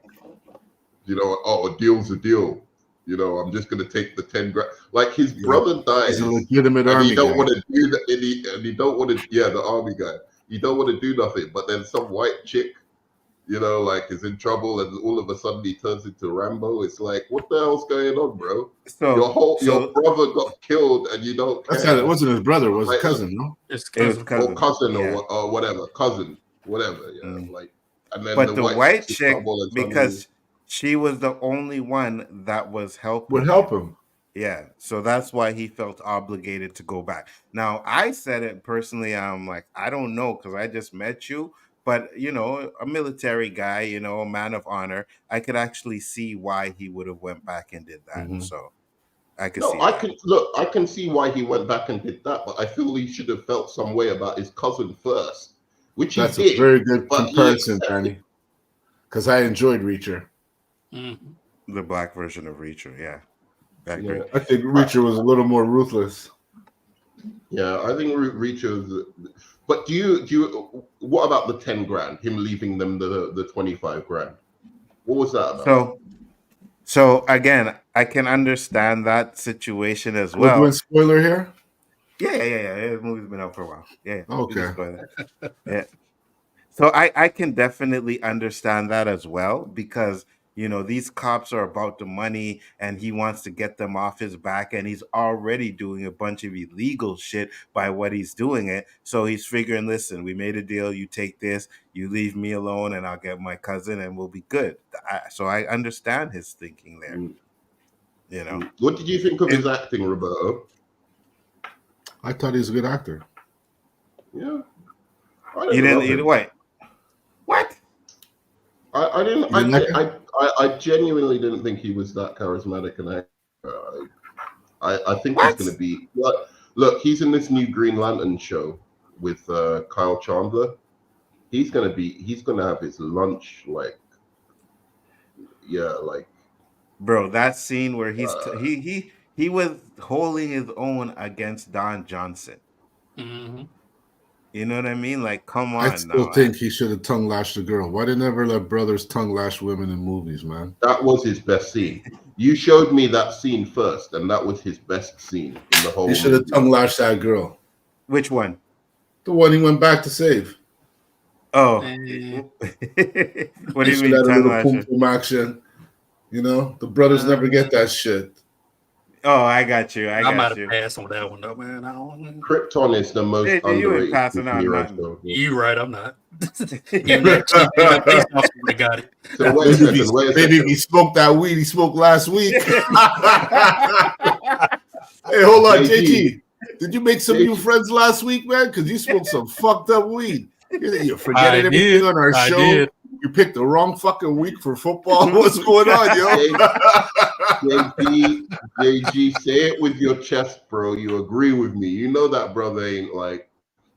you know, a deal's a deal. You know, I'm just gonna take the 10 grand. Like his brother dies. He's a legitimate and army he don't guy. want to do that. And he don't want to. Yeah, the army guy. He don't want to do nothing. But then some white chick, you know, like is in trouble, and all of a sudden he turns into Rambo. It's like, what the hell's going on, bro? So your brother got killed, and you don't care. That's not, it wasn't his brother. It was a cousin, no? It's cousin. Or cousin, or whatever. Cousin, whatever. Yeah, like. And then But the white chick's in chick, trouble and because she was the only one that was helping. Would help him. Yeah, so that's why he felt obligated to go back. Now, I said it personally. I'm like, I don't know, because I just met you. But, you know, a military guy, you know, a man of honor, I could actually see why he would have went back and did that. So I could see that. I can see why he went back and did that, but I feel he should have felt some way about his cousin first, which That's he did. a very good but comparison, Danny. Because I enjoyed Reacher. The black version of Reacher, yeah. I agree. I think Reacher was a little more ruthless. Yeah, I think Reacher was. But do you? What about the 10 grand? Him leaving them the 25 grand. What was that about? So again, I can understand that situation as We're well. doing spoiler here? Yeah. The movie's been out for a while. Yeah. Okay. Yeah. So I can definitely understand that as well, because, you know, these cops are about the money and he wants to get them off his back, and he's already doing a bunch of illegal shit by what he's doing it. So he's figuring, listen, we made a deal. You take this, you leave me alone, and I'll get my cousin and we'll be good. So I understand his thinking there. You know, what did you think of his acting, Roberto? I thought he was a good actor. Yeah. You didn't wait. What? I didn't. You didn't like him? I genuinely didn't think he was that charismatic and I think he's going to be. Look, he's in this new Green Lantern show with Kyle Chandler. He's going to have his lunch like, bro. That scene where he was holding his own against Don Johnson. Mm-hmm. You know what I mean? Like, come I on still now. think he should have tongue lashed the girl. Why they never let brothers tongue lash women in movies, man? That was his best scene. You showed me that scene first, and that was his best scene in the whole He should have movie. tongue lashed that girl. Which one? The one he went back to save. Oh. What do He you should mean have a tongue little lashing? pum pum action. You know, the brothers never get that shit. Oh, I got you. I might have passed on that one though, man. I don't. Krypton is the most You ain't underrated passing on superhero nothing. show. You right, I'm not. Even that cheap police officer that got it. So wait a second. Maybe if he smoked that weed he smoked last week. Hey, hold on, JG. Did you make some new friends last week, man? Because you smoked some fucked up weed. You're forgetting everything on our show. Did. You picked the wrong fucking week for football. What's going on, yo? JG, say it with your chest, bro. You agree with me. You know that brother ain't like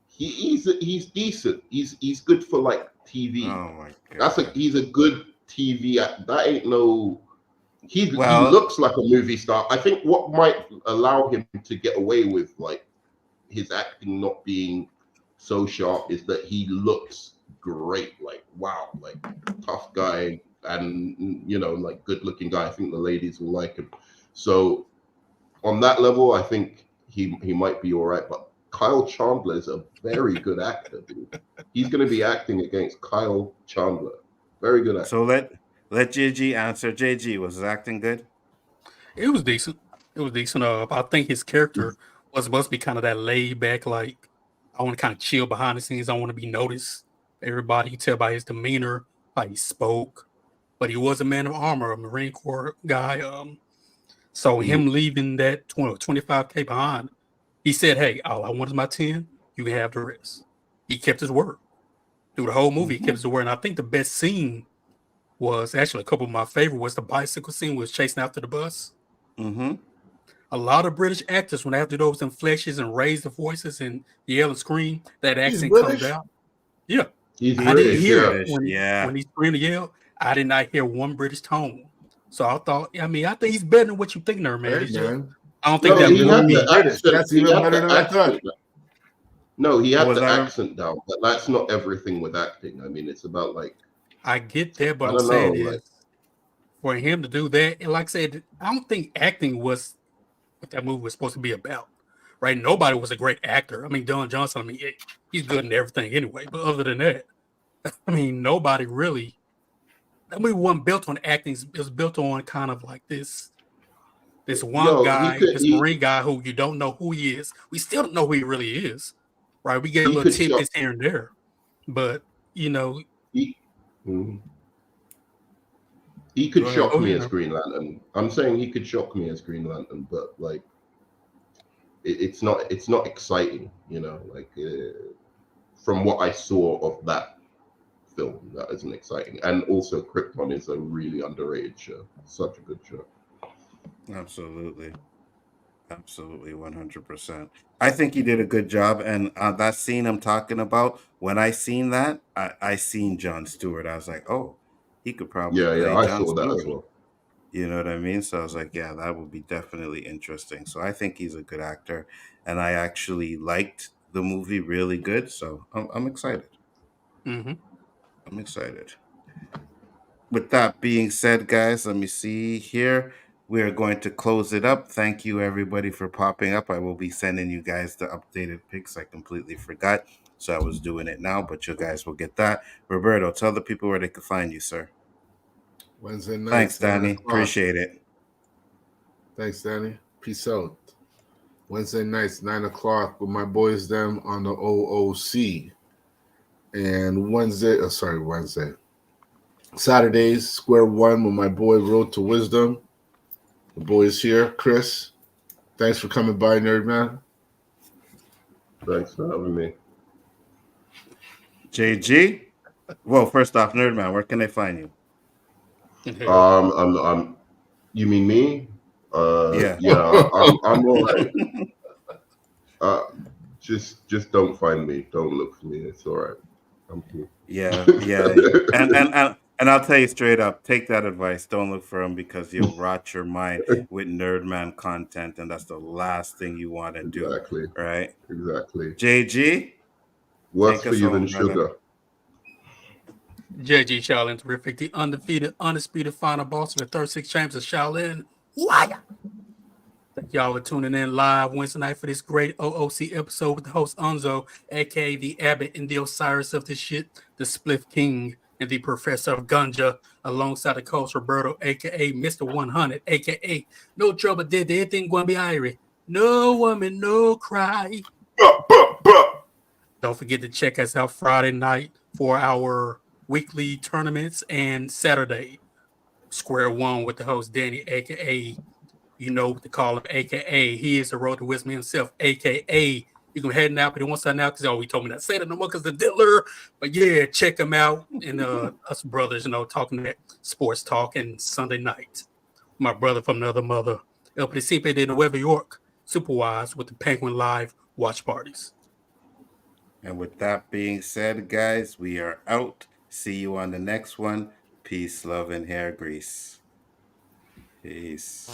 he's decent. He's good for like TV. Oh my god. He's a good TV that ain't no he looks like a movie star. I think what might allow him to get away with like his acting not being so sharp is that he looks great, like wow, like tough guy and like good looking guy. I think the ladies will like him. So on that level, I think he might be all right. But Kyle Chandler is a very good actor, dude. He's going to be acting against Kyle Chandler. Very good actor. So let JG answer. JG, was his acting good? It was decent. It was decent. I think his character was supposed to be kind of that laid back, like I want to kind of chill behind the scenes. I want to be noticed. Everybody, you tell by his demeanor, how he spoke. But he was a man of armor, a Marine Corps guy. So him leaving that 25K behind, he said, "Hey, all I want is my 10. You can have the rest." He kept his word through the whole movie. He kept his word, and I think the best scene was actually a couple of my favorite was the bicycle scene, was chasing after the bus. Mm-hmm. A lot of British actors, when they have to do those inflections and raise the voices and yell and scream, that accent comes out. Yeah. I didn't hear it when he screamed and yelled. I did not hear one British tone. So I thought, I think he's better than what you think there, man. I don't think he had the British. accent. That's even better than I thought. No, he had the accent down, but that's not everything with acting. I mean, it's about like. I get that, but I'm saying is for him to do that, and like I said, I don't think acting was what that movie was supposed to be about, right? Nobody was a great actor. I mean, Don Johnson, he's good in everything anyway. But other than that, nobody really. That movie wasn't built on acting. It was built on kind of like this one guy, this Marine guy who you don't know who he is. We still don't know who he really is, right? We get a little tidbits here and there, but he could shock me as Green Lantern. I'm saying he could shock me as Green Lantern, but like it's not exciting, like from what I saw of that film, that isn't exciting. And also Krypton is a really underrated show. Such a good show. Absolutely. 100%. I think he did a good job, and that scene I'm talking about, when I seen that, I seen Jon Stewart. I was like, oh, he could probably play I Jon saw Stewart. that as well. You know what I mean? So I was like, yeah, that would be definitely interesting. So I think he's a good actor, and I actually liked the movie really good. So I'm excited. Mm-hmm. I'm excited. With that being said, guys, let me see here. We are going to close it up. Thank you, everybody, for popping up. I will be sending you guys the updated pics. I completely forgot, so I was doing it now, but you guys will get that. Roberto, tell the people where they can find you, sir. Wednesday night. Thanks, Danny. Appreciate it. Thanks, Danny. Peace out. Wednesday nights, 9:00 with my boys them on the O.O.C. And Wednesday. Saturdays, Square One with my boy Road to Wisdom. The boys here, Chris. Thanks for coming by, Nerd Man. Thanks for having me. JG. Well, first off, Nerdman, where can they find you? I'm. You mean me? Yeah. Yeah. I'm all right. Just don't find me. Don't look for me. It's all right. I'm cool. Yeah, yeah, and I'll tell you straight up, take that advice. Don't look for him because you'll rot your mind with Nerdman content, and that's the last thing you want to do, Exactly. right? Exactly. JG, Worse take for us you than home, brother. sugar. JG Shaolin Terrific, the undefeated, undisputed final boss of the 36 Chambers of Shaolin. Wire. Thank y'all for tuning in live Wednesday night for this great O.O.C episode with the host Nzo, aka the Abbott and the Osiris of this shit, the Spliff King, and the Professor of Gunja, alongside the coach Roberto, aka Mr. 100, aka No Trouble Did Anything Gonna Be Irie. No woman, no cry. Don't forget to check us out Friday night for our weekly tournaments and Saturday. Square One with the host Danny, aka you know what to call him, aka he is the road to wisdom himself, aka you can head now, but he wants to now because he told me not to say that no more because the dealer. But yeah, check him out and us brothers, talking that sports talk and Sunday night. My brother from the other mother, El Principe de Nueva York, Superwise with the Penguin Live watch parties. And with that being said, guys, we are out. See you on the next one. Peace, love, and hair grease. Peace.